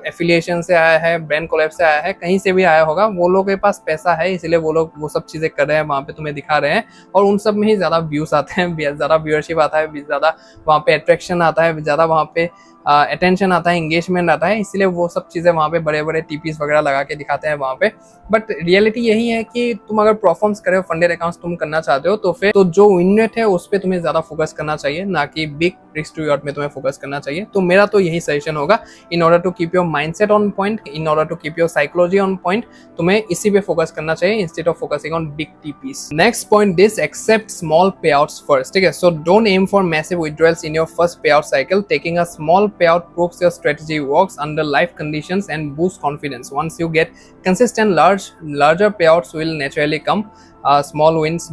S1: एफिलिएशन से आया है, ब्रांड कोलैब से आया है, कहीं से भी आया होगा, वो लोग के पास पैसा है, इसलिए वो लोग वो सब चीज़ें कर रहे हैं, वहाँ पे तुम्हें दिखा रहे हैं, और उन सब में ही ज़्यादा व्यूज़ आते हैं, ज़्यादा व्यूअरशिप आता है, ज़्यादा वहाँ पे अट्रैक्शन आता है, ज़्यादा वहाँ पे अटेंशन आता है, इंगेजमेंट आता है, इसलिए वो सब चीज़ें वहाँ पे बड़े बड़े टीपीस वगैरह लगा के दिखाते हैं वहाँ पे। बट रियलिटी यही है कि तुम अगर परफॉर्म्स करे हो, फंडेड अकाउंट्स तुम करना चाहते हो, तो फिर तो जो विन रेट है उस पर तुम्हें ज़्यादा फोकस करना चाहिए, ना कि बिग रिस्क रिवॉर्ड में तुम्हें फोकस करना चाहिए। तो मेरा तो यही सजेशन होगा, in order to keep your mindset on point, in order to keep your psychology on point, तुम्हें इसी पे फोकस करना चाहिए instead of focusing on big TPs. Next point is accept small payouts first, ठीक है। So don't aim for massive withdrawals in your first payout cycle, taking a small payout proves your strategy works under life conditions and boosts confidence. Once you get consistent larger payouts will naturally come. Small wins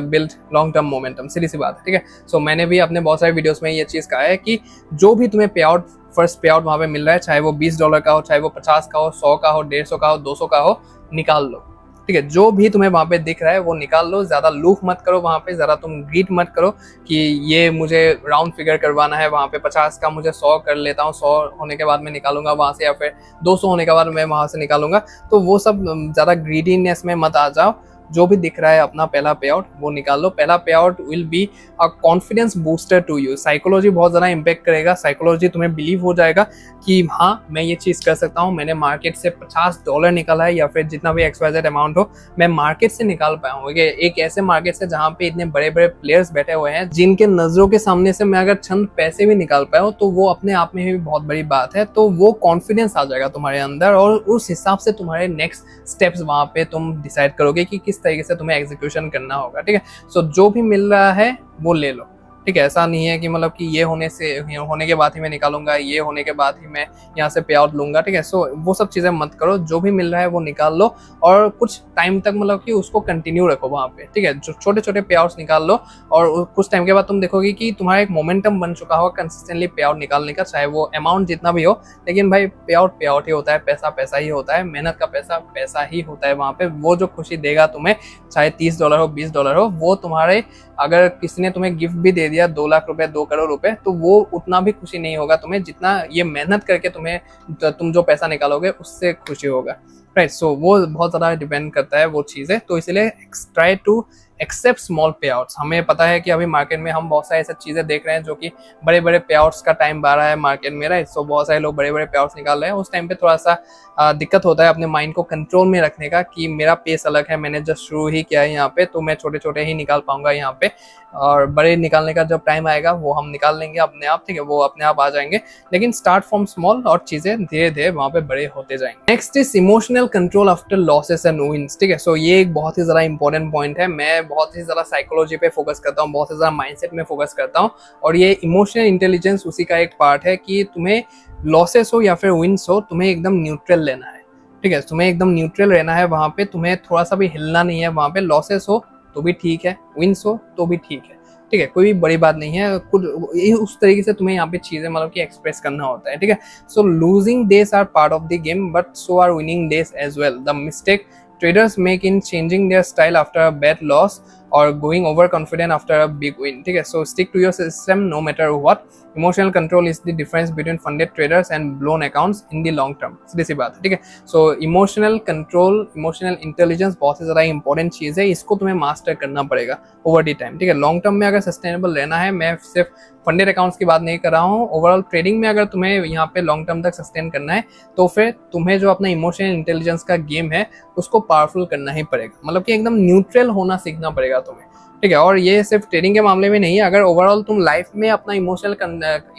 S1: build long term momentum. सीधी सी बात है, ठीक है। सो मैंने भी अपने बहुत सारे वीडियोस में ये चीज़ कहा है कि जो भी तुम्हें पे आउट फर्स्ट पे आउट वहाँ पे मिल रहा है, चाहे वो $20 का हो, चाहे वो 50 का हो, 100 का हो, 150 का हो, 200 का हो, निकाल लो, ठीक है। जो भी तुम्हें वहाँ पे दिख रहा है वो निकाल लो, ज़्यादा लूफ मत करो वहाँ पे, ज़्यादा तुम ग्रीड मत करो कि ये मुझे राउंड फिगर करवाना है, वहाँ पे 50 का मुझे 100 कर लेता हूँ, 100 होने के बाद मैं निकालूंगा वहाँ से, या फिर 200 होने के बाद मैं वहाँ से निकालूंगा। तो वो सब ज़्यादा ग्रीडीनेस में मत आ जाओ, जो भी दिख रहा है अपना पहला पे आउट वो निकाल लो। पहला payout will be a confidence booster to you, psychology बहुत ज़्यादा इम्पैक्ट करेगा, साइकोलॉजी तुम्हें बिलीव हो जाएगा कि हाँ मैं ये चीज़ कर सकता हूँ, मैंने मार्केट से $50 निकाला है, या फिर जितना भी XYZ अमाउंट हो मैं मार्केट से निकाल पाया हूँ, एक ऐसे मार्केट से जहाँ पे इतने बड़े बड़े प्लेयर्स बैठे हुए हैं जिनके नज़रों के सामने से मैं अगर चंद पैसे भी निकाल पाया हूँ तो वो अपने आप में भी बहुत बड़ी बात है। तो वो कॉन्फिडेंस आ जाएगा तुम्हारे अंदर, और उस हिसाब से तुम्हारे नेक्स्ट स्टेप्स वहाँ पे तुम डिसाइड करोगे कि किस तरीके से तुम्हें एग्जीक्यूशन करना होगा, ठीक है। सो जो भी मिल रहा है वो ले लो, ठीक है। ऐसा नहीं है कि मतलब कि ये होने के बाद ही मैं निकालूंगा, ये होने के बाद ही मैं यहाँ से पे आउट लूंगा, ठीक है। सो वो सब चीज़ें मत करो, जो भी मिल रहा है वो निकाल लो और कुछ टाइम तक मतलब कि उसको कंटिन्यू रखो वहाँ पे, ठीक है। जो छोटे छोटे पे आउट्स निकाल लो और कुछ टाइम के बाद तुम देखोगे कि तुम्हारा एक मोमेंटम बन चुका होगा कंसिस्टेंटली पे आउट निकालने का, चाहे वो अमाउंट जितना भी हो। लेकिन भाई पे आउट ही होता है, पैसा पैसा ही होता है, मेहनत का पैसा पैसा ही होता है। वहाँ पे वो जो खुशी देगा तुम्हें, चाहे $30 हो, $20 हो, वो तुम्हारे, अगर किसी ने तुम्हें गिफ्ट भी दे दिया 2 लाख रुपए, 2 करोड़ रुपए, तो वो उतना भी खुशी नहीं होगा तुम्हें जितना ये मेहनत करके तुम जो पैसा निकालोगे उससे खुशी होगा, राइट। सो वो बहुत ज़्यादा डिपेंड करता है वो चीज़ें। तो इसलिए ट्राई टू एक्सेप्ट स्मॉल पे आउट्स। हमें पता है कि अभी मार्केट में हम बहुत सारी ऐसी चीज़ें देख रहे हैं जो कि बड़े बड़े पे आउट्स का टाइम आ रहा है मार्केट में, राइट। सो बहुत सारे लोग बड़े बड़े पे आउट्स निकाल रहे हैं। उस टाइम पे थोड़ा सा दिक्कत होता है अपने माइंड को कंट्रोल में रखने का कि मेरा पेस अलग है, मैंने जस्ट शुरू ही किया है यहाँ पे, तो मैं छोटे छोटे ही निकाल पाऊंगा यहाँ पे, और बड़े निकालने का जब टाइम आएगा वो हम निकाल लेंगे अपने आप, ठीक है, वो अपने आप आ जाएंगे। लेकिन स्टार्ट फ्रॉम स्मॉल और चीज़ें धीरे धीरे वहाँ पे बड़े होते जाएंगे। Next is emotional control after losses and wins, ठीक है। सो ये एक बहुत ही ज़्यादा इंपॉर्टेंट पॉइंट है। मैं बहुत ही ज़्यादा साइकोलॉजी पे फोकस करता हूँ, बहुत ही ज़्यादा माइंडसेट में फोकस करता हूँ, और ये इमोशनल इंटेलिजेंस उसी का एक पार्ट है कि तुम्हें लॉसेस हो या फिर विन्स हो, तुम्हें एकदम न्यूट्रल लेना है, ठीक है। तुम्हें एकदम न्यूट्रल रहना है वहाँ पे, तुम्हें थोड़ा सा भी हिलना नहीं है वहाँ पे। लॉसेस हो तो भी ठीक है, विन्स हो तो भी ठीक है, ठीक है, कोई भी बड़ी बात नहीं है। कुछ उस तरीके से तुम्हें यहाँ पे चीज़ें मतलब कि एक्सप्रेस करना होता है, ठीक है। So losing days are part of the game but so are winning days as well. The mistake traders make in changing their style after a bad loss or going overconfident after a big win, ठीक है। So stick to your system no matter what. Emotional control is the difference between funded traders and blown accounts in the long term. सीधी सी बात है, ठीक है। So emotional control, emotional intelligence बहुत ही ज़्यादा important चीज़ है, इसको तुम्हें मास्टर करना पड़ेगा ओवर दी टाइम, ठीक है। लॉन्ग टर्म में अगर सस्टेनेबल रहना है, मैं सिर्फ फंडेड अकाउंट्स की बात नहीं कर रहा हूँ, ओवरऑल ट्रेडिंग में अगर तुम्हें यहाँ पे लॉन्ग टर्म तक सस्टेन करना है तो फिर तुम्हें जो अपना इमोशनल इंटेलिजेंस का गेम है उसको पावरफुल करना ही पड़ेगा, मतलब कि एकदम न्यूट्रल होना सीखना पड़ेगा तुम्हें, ठीक है। और ये सिर्फ ट्रेडिंग के मामले में नहीं है, अगर ओवरऑल तुम लाइफ में अपना इमोशनल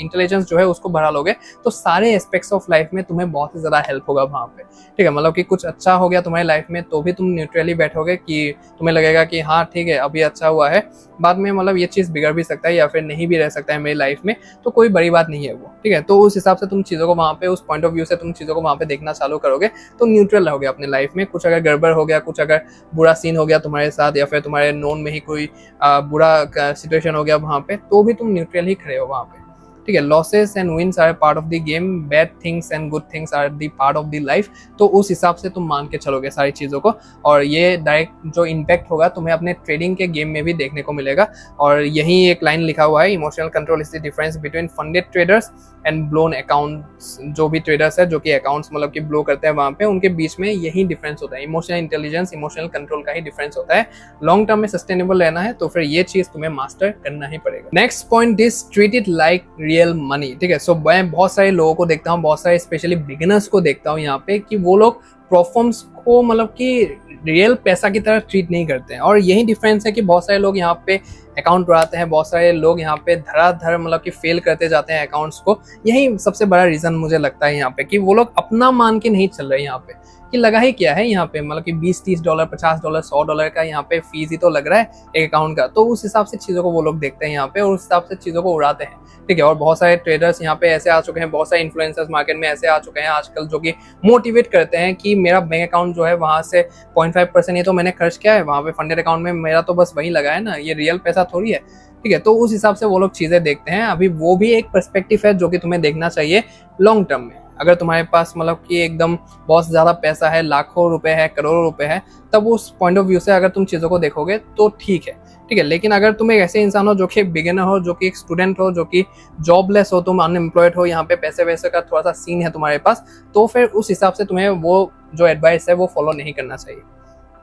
S1: इंटेलिजेंस जो है उसको बढ़ा लोगे तो सारे एस्पेक्ट्स ऑफ लाइफ में तुम्हें बहुत ही ज़्यादा हेल्प होगा वहाँ पे, ठीक है। मतलब कि कुछ अच्छा हो गया तुम्हारी लाइफ में तो भी तुम न्यूट्रली बैठोगे कि तुम्हें लगेगा कि हाँ ठीक है अभी अच्छा हुआ है, बाद में मतलब ये चीज़ बिगड़ भी सकता है या फिर नहीं भी रह सकता है मेरी लाइफ में, तो कोई बड़ी बात नहीं है वो, ठीक है। तो उस हिसाब से तुम चीज़ों को वहाँ पे, उस पॉइंट ऑफ व्यू से तुम चीज़ों को वहाँ पे देखना चालू करोगे तो न्यूट्रल रहोगे अपनी लाइफ में। कुछ अगर गड़बड़ हो गया, कुछ अगर बुरा सीन हो गया तुम्हारे साथ या फिर तुम्हारे नोन में ही कोई बुरा सिचुएशन हो गया वहाँ पे, तो भी तुम न्यूट्रल ही खड़े हो वहाँ पे, ठीक है। Losses and wins are part of the game, bad things and good things are the part of the life. तो उस हिसाब से तुम मान के चलोगे सारी चीज़ों को, और ये डायरेक्ट जो इम्पैक्ट होगा तुम्हें अपने ट्रेडिंग के गेम में भी देखने को मिलेगा। और यही एक लाइन लिखा हुआ है, emotional control is the difference between funded traders and blown accounts. जो भी ट्रेडर्स है जो कि अकाउंट्स मतलब कि ब्लो करते हैं वहाँ पे, उनके बीच में यही डिफरेंस होता है। इमोशनल इंटेलिजेंस, इमोशनल कंट्रोल का ही डिफरेंस होता है। लॉन्ग टर्म में सस्टेनेबल रहना है तो फिर ये चीज़ तुम्हें मास्टर करना ही पड़ेगा। Next point is treat it like real money, ठीक है। सो मैं बहुत सारे लोगों को देखता हूँ, बहुत सारे स्पेशली बिगिनर्स को देखता हूँ यहाँ पे, कि वो लोग परफॉर्म्स को मतलब कि रियल पैसा की तरह ट्रीट नहीं करते हैं। और यही डिफरेंस है कि बहुत सारे लोग यहाँ पे अकाउंट बढ़ाते हैं, बहुत सारे लोग यहाँ पे धड़ाधड़ मतलब कि फेल करते जाते हैं अकाउंट्स को। यही सबसे बड़ा रीज़न मुझे लगता है यहाँ पे, कि वो लोग अपना मान के नहीं चल रहे यहाँ पे, कि लगा ही क्या है यहाँ पे, मतलब कि $20-30 $50 $100 का यहाँ पे फीस ही तो लग रहा है एक अकाउंट का। तो उस हिसाब से चीज़ों को वो लोग देखते हैं यहाँ पे और उस हिसाब से चीज़ों को उड़ाते हैं, ठीक है। और बहुत सारे ट्रेडर्स यहाँ पे ऐसे आ चुके हैं, बहुत सारे इन्फ्लुएंसर्स मार्केट में ऐसे आ चुके हैं आजकल जो कि मोटिवेट करते हैं कि मेरा बैंक अकाउंट जो है वहाँ से 0.5% ही तो मैंने खर्च किया है, वहाँ पे फंडेड अकाउंट में मेरा तो बस वही लगा है ना, ये रियल पैसा थोड़ी है, ठीक है। तो उस हिसाब से वो लोग चीज़ें देखते हैं। अभी वो भी एक पर्सपेक्टिव है जो कि तुम्हें देखना चाहिए लॉन्ग टर्म में। अगर तुम्हारे पास मतलब कि एकदम बहुत ज़्यादा पैसा है, लाखों रुपए है, करोड़ों रुपए है, तब उस पॉइंट ऑफ व्यू से अगर तुम चीज़ों को देखोगे तो ठीक है, ठीक है। लेकिन अगर तुम एक ऐसे इंसान हो जो कि बिगिनर हो, जो कि एक स्टूडेंट हो, जो कि जॉबलेस हो, तुम अनएम्प्लॉयड हो, यहाँ पे पैसे वैसे का थोड़ा सा सीन है तुम्हारे पास, तो फिर उस हिसाब से तुम्हें वो जो एडवाइस है वो फॉलो नहीं करना चाहिए,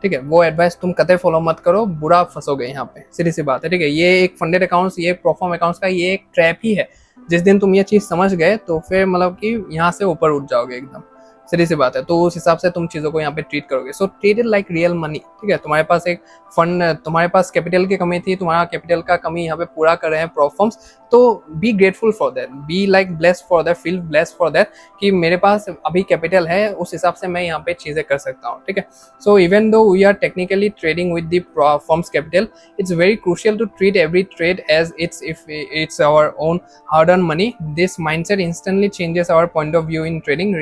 S1: ठीक है। वो एडवाइस तुम कतई फॉलो मत करो, बुरा फंसोगे यहाँ पे, सीधी सी बात है, ठीक है। ये एक फंडेड अकाउंट्स, ये प्रोफॉर्म अकाउंट्स का ये एक ट्रैप ही है। जिस दिन तुम ये चीज़ समझ गए तो फिर मतलब कि यहाँ से ऊपर उठ जाओगे एकदम, सीधी सी बात है। तो उस हिसाब से तुम चीज़ों को यहाँ पे ट्रीट करोगे। So treat it like real money, ठीक है। तुम्हारे पास एक फंड, तुम्हारे पास कैपिटल की कमी थी, तुम्हारा कैपिटल का कमी यहाँ पे पूरा कर रहे हैं प्रॉप फर्म्स, तो be grateful for that, be like blessed for that, feel blessed for that कि मेरे पास अभी कैपिटल है, उस हिसाब से मैं यहाँ पे चीज़ें कर सकता हूँ, ठीक है। So even though we are technically trading with the firm's capital, it's very crucial to treat every trade as it's our own hard-earned money. This mindset instantly changes our point of view in trading.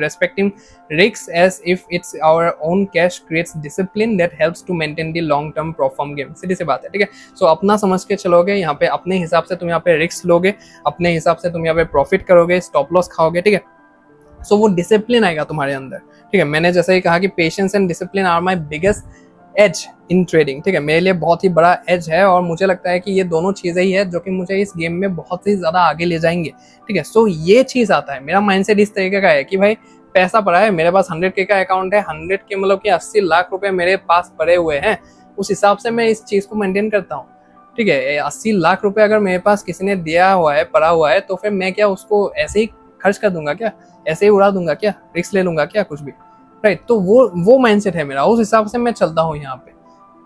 S1: Respecting risks as if it's our own cash creates discipline that helps to maintain the long-term perform game. सीधी सी बात है, ठीक है। सो अपना समझ के चलोगे, यहाँ पे अपने हिसाब से तुम यहाँ पे रिस्क लोगे, अपने हिसाब से तुम यहाँ पे प्रॉफिट करोगे, स्टॉप लॉस खाओगे, ठीक है। सो वो डिसिप्लिन आएगा तुम्हारे अंदर, ठीक है। मैंने जैसे ही कहा कि patience and discipline are my biggest edge in trading, ठीक है। मेरे लिए बहुत ही बड़ा एज है और मुझे लगता है कि ये दोनों चीज़ें ही है जो कि मुझे इस गेम में बहुत ही ज़्यादा आगे ले जाएंगे, ठीक है। सो ये चीज़ आता है, मेरा माइंडसेट इस तरीके का है कि भाई पैसा पड़ा है, मेरे पास 100K का अकाउंट है, 100K मतलब कि 80 लाख रुपए मेरे पास पड़े हुए हैं, उस हिसाब से मैं इस चीज़ को मेंटेन करता हूँ, ठीक है। 80 लाख रुपए अगर मेरे पास किसी ने दिया हुआ है, पड़ा हुआ है, तो फिर मैं क्या उसको ऐसे ही खर्च कर दूंगा क्या, ऐसे ही उड़ा दूंगा क्या, रिस्क ले लूंगा क्या, कुछ भी, राइट। तो वो माइंडसेट है मेरा, उस हिसाब से मैं चलता हूँ यहाँ पे।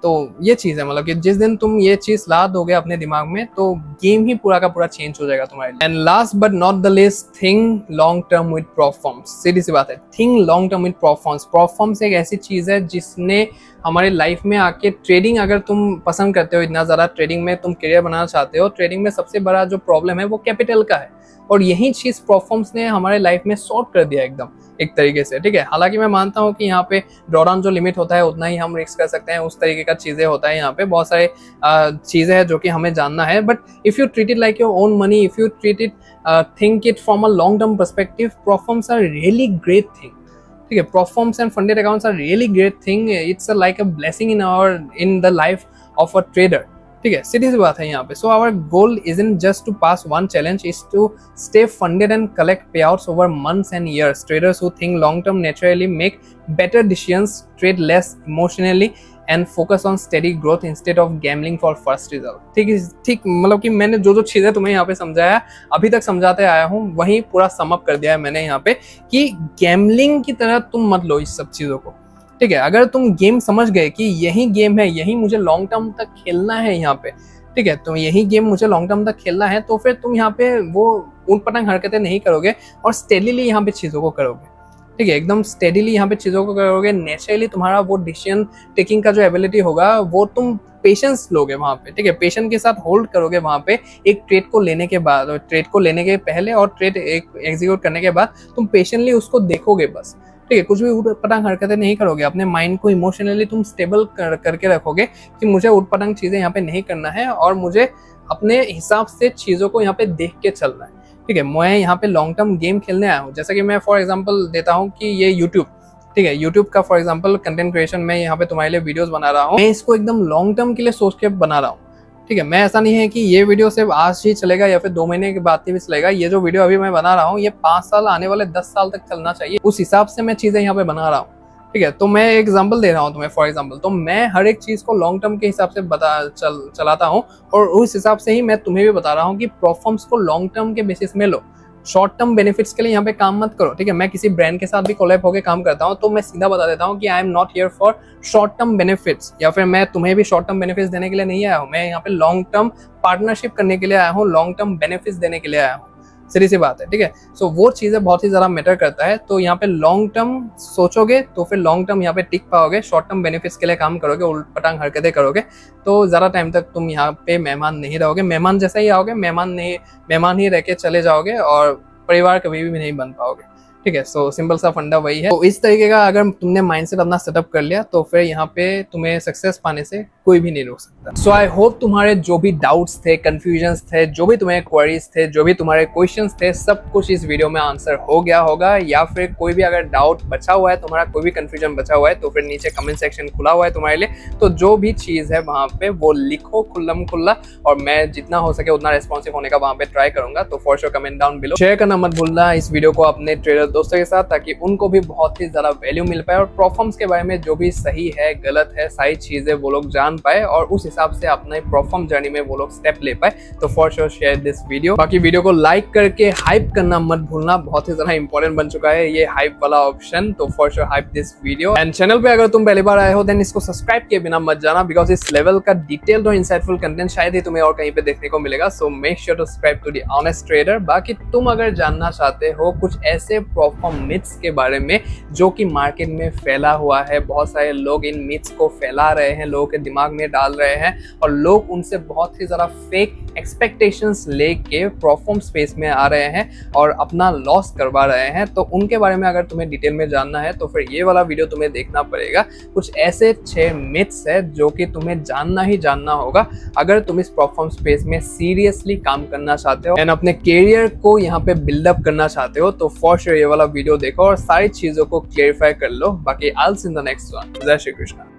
S1: तो ये चीज़ है, मतलब कि जिस दिन तुम ये चीज़ ला दोगे अपने दिमाग में, तो गेम ही पूरा का पूरा चेंज हो जाएगा तुम्हारे लिए। And last but not the least, think long term with prop firms. सीधी सी बात है, think long term with prop firms. Prop firms एक ऐसी चीज़ है जिसने हमारे लाइफ में आके, ट्रेडिंग अगर तुम पसंद करते हो इतना ज़्यादा, ट्रेडिंग में तुम करियर बनाना चाहते हो, ट्रेडिंग में सबसे बड़ा जो प्रॉब्लम है वो कैपिटल का है, और यही चीज़ प्रॉप फर्म्स ने हमारे लाइफ में सॉर्ट कर दिया एकदम एक तरीके से, ठीक है। हालांकि मैं मानता हूँ कि यहाँ पे ड्रॉडाउन जो लिमिट होता है उतना ही हम रिस्क कर सकते हैं, उस तरीके का चीज़ें होता है, यहाँ पे बहुत सारे चीज़ें हैं जो कि हमें जानना है। But if you treat it like your own money, if you treat it, think it from a long term perspective, prop firms are really great thing, ठीक है। Prop firms and funded accounts are really great thing, it's like a blessing in the life of a trader, ठीक है। सीधी सी बात है यहाँ पे। So our goal isn't just to pass one challenge, is to stay funded and collect पे outs over months and years. Traders who think long term naturally make better decisions, trade less emotionally and focus on steady growth instead of gambling for first result. ठीक, मतलब कि मैंने जो चीज़ें तुम्हें यहाँ पे समझाया, अभी तक समझाते आया हूँ, वहीं पूरा समअप कर दिया है मैंने यहाँ पे कि गैम्बलिंग की तरह तुम मत लो इस सब चीज़ों को, ठीक है। अगर तुम गेम समझ गए कि यही गेम है, यही मुझे लॉन्ग टर्म तक खेलना है यहाँ पे, ठीक है, तो यही गेम मुझे लॉन्ग टर्म तक खेलना है, तो फिर तुम यहाँ पे वो ऊट-पटांग हरकतें नहीं करोगे और स्टेडीली यहाँ पे चीज़ों को करोगे, ठीक है। एकदम स्टेडीली यहाँ पे चीज़ों को करोगे, नेचुरली तुम्हारा वो डिसीजन टेकिंग का जो एबिलिटी होगा वो तुम पेशेंस लोगे वहाँ पे, ठीक है। पेशेंस के साथ होल्ड करोगे वहाँ पे, एक ट्रेड को लेने के बाद, ट्रेड को लेने के पहले और ट्रेड एग्जीक्यूट करने के बाद तुम पेशेंटली उसको देखोगे बस, ठीक है। कुछ भी उटपटांग हरकतें नहीं करोगे, अपने माइंड को इमोशनली तुम स्टेबल करके रखोगे कि मुझे उटपटांग चीज़ें यहाँ पे नहीं करना है और मुझे अपने हिसाब से चीज़ों को यहाँ पे देख के चलना है, ठीक है। मैं यहाँ पे लॉन्ग टर्म गेम खेलने आया हूँ। जैसा कि मैं फॉर एग्जांपल देता हूँ कि ये यूट्यूब, ठीक है, यूट्यूब का फॉर एग्जांपल कंटेंट क्रिएशन में यहाँ पे तुम्हारे लिए वीडियोस बना रहा हूँ, मैं इसको एकदम लॉन्ग टर्म के लिए सोच के बना रहा हूँ, ठीक है। मैं ऐसा नहीं है कि ये वीडियो सिर्फ आज ही चलेगा या फिर 2 महीने के बाद भी चलेगा। ये जो वीडियो अभी मैं बना रहा हूँ ये 5 साल, आने वाले 10 साल तक चलना चाहिए, उस हिसाब से मैं चीज़ें यहाँ पे बना रहा हूँ, ठीक है। तो मैं एक एग्जांपल दे रहा हूँ तुम्हें, फॉर एग्जांपल, तो मैं हर एक चीज़ को लॉन्ग टर्म के हिसाब से चलाता हूँ और उस हिसाब से ही मैं तुम्हें भी बता रहा हूँ कि प्रॉप फर्म्स को लॉन्ग टर्म के बेसिस में लो, शॉर्ट टर्म बेनिफिट्स के लिए यहाँ पे काम मत करो, ठीक है। मैं किसी ब्रांड के साथ भी कोलैब होकर काम करता हूँ तो मैं सीधा बता देता हूँ कि I am not here for short term benefits, या फिर मैं तुम्हें भी शॉर्ट टर्म बेनिफिट्स देने के लिए नहीं आया हूँ, मैं यहाँ पे लॉन्ग टर्म पार्टनरशिप करने के लिए आया हूँ, लॉन्ग टर्म बेनिफिट्स देने के लिए आया हूँ, सीधी सी बात है, ठीक है। सो वो चीज़ें बहुत ही ज़्यादा मैटर करता है। तो यहाँ पे लॉन्ग टर्म सोचोगे तो फिर लॉन्ग टर्म यहाँ पे टिक पाओगे, शॉर्ट टर्म बेनिफिट्स के लिए काम करोगे, उलट-पटांग हरकतें करोगे तो ज़्यादा टाइम तक तुम यहाँ पे मेहमान नहीं रहोगे, मेहमान जैसा ही आओगे, मेहमान ही रह के चले जाओगे और परिवार कभी भी नहीं बन पाओगे, ठीक है। सो सिंपल सा फंडा वही है। तो इस तरीके का अगर तुमने माइंडसेट अपना सेटअप कर लिया तो फिर यहाँ पे तुम्हें सक्सेस पाने से कोई भी नहीं रोक सकता। सो आई होप तुम्हारे जो भी डाउट्स थे, कंफ्यूजन्स थे, जो भी तुम्हें क्वेरीज थे, जो भी तुम्हारे क्वेश्चंस थे, सब कुछ इस वीडियो में आंसर हो गया होगा, या फिर कोई भी अगर डाउट बचा हुआ है, तुम्हारा कोई भी कंफ्यूजन बचा हुआ है तो फिर नीचे कमेंट सेक्शन खुला हुआ है तुम्हारे लिए, तो जो भी चीज़ है वहाँ पे वो लिखो खुल्लम खुल्ला, और मैं जितना हो सके उतना रेस्पॉन्सिव होने का वहाँ पे ट्राई करूंगा। तो for sure comment down below, share करना मत भूलना इस वीडियो को अपने ट्रेडर दोस्तों के साथ, ताकि उनको भी बहुत ही ज़्यादा वैल्यू मिल पाए और प्रॉप फर्म्स के बारे में जो भी सही है गलत है सारी चीज़ें वो लोग जान पाए और उस हिसाब से अपना परफॉर्म जर्नी में वो लोग स्टेप ले पाए। तो for sure share this video. बाकी वीडियो को लाइक करके हाइप करना मत भूलना, बहुत ही ज्यादा इंपॉर्टेंट बन चुका है ये हाइप वाला ऑप्शन। तो for sure hype this video. And channel पे अगर तुम पहली बार आए हो देन इसको सब्सक्राइब किए बिना मत जाना, बिकॉज इस लेवल का डिटेल्ड और इंसाइटफुल कंटेंट शायद ही तुम्हें और कहीं पे देखने को मिलेगा। So make sure to subscribe to the honest trader. बाकी तुम अगर जानना चाहते हो कुछ ऐसे प्रॉपर मिथ्स के बारे में जो कि मार्केट में फैला हुआ है, बहुत सारे लोग इन मिथ्स को फैला रहे हैं, लोगों के दिमाग में डाल रहे हैं और लोग उनसे बहुत ही ज्यादा फेक एक्सपेक्टेशंस लेके परफॉर्म स्पेस में आ रहे हैं और अपना लॉस करवा रहे हैं, तो उनके बारे में अगर तुम्हें डिटेल में जानना है तो फिर ये वाला वीडियो तुम्हें देखना पड़ेगा। कुछ ऐसे 6 मिथ्स है जो कि तुम्हें जानना ही जानना होगा अगर तुम इस परफॉर्म स्पेस में सीरियसली काम करना चाहते हो एंड अपने कैरियर को यहाँ पे बिल्डअप करना चाहते हो। तो फॉर श्योर ये वाला वीडियो देखो और सारी चीजों को क्लेरिफाई कर लो। बाकी I will see in the next one. जय श्री कृष्णा।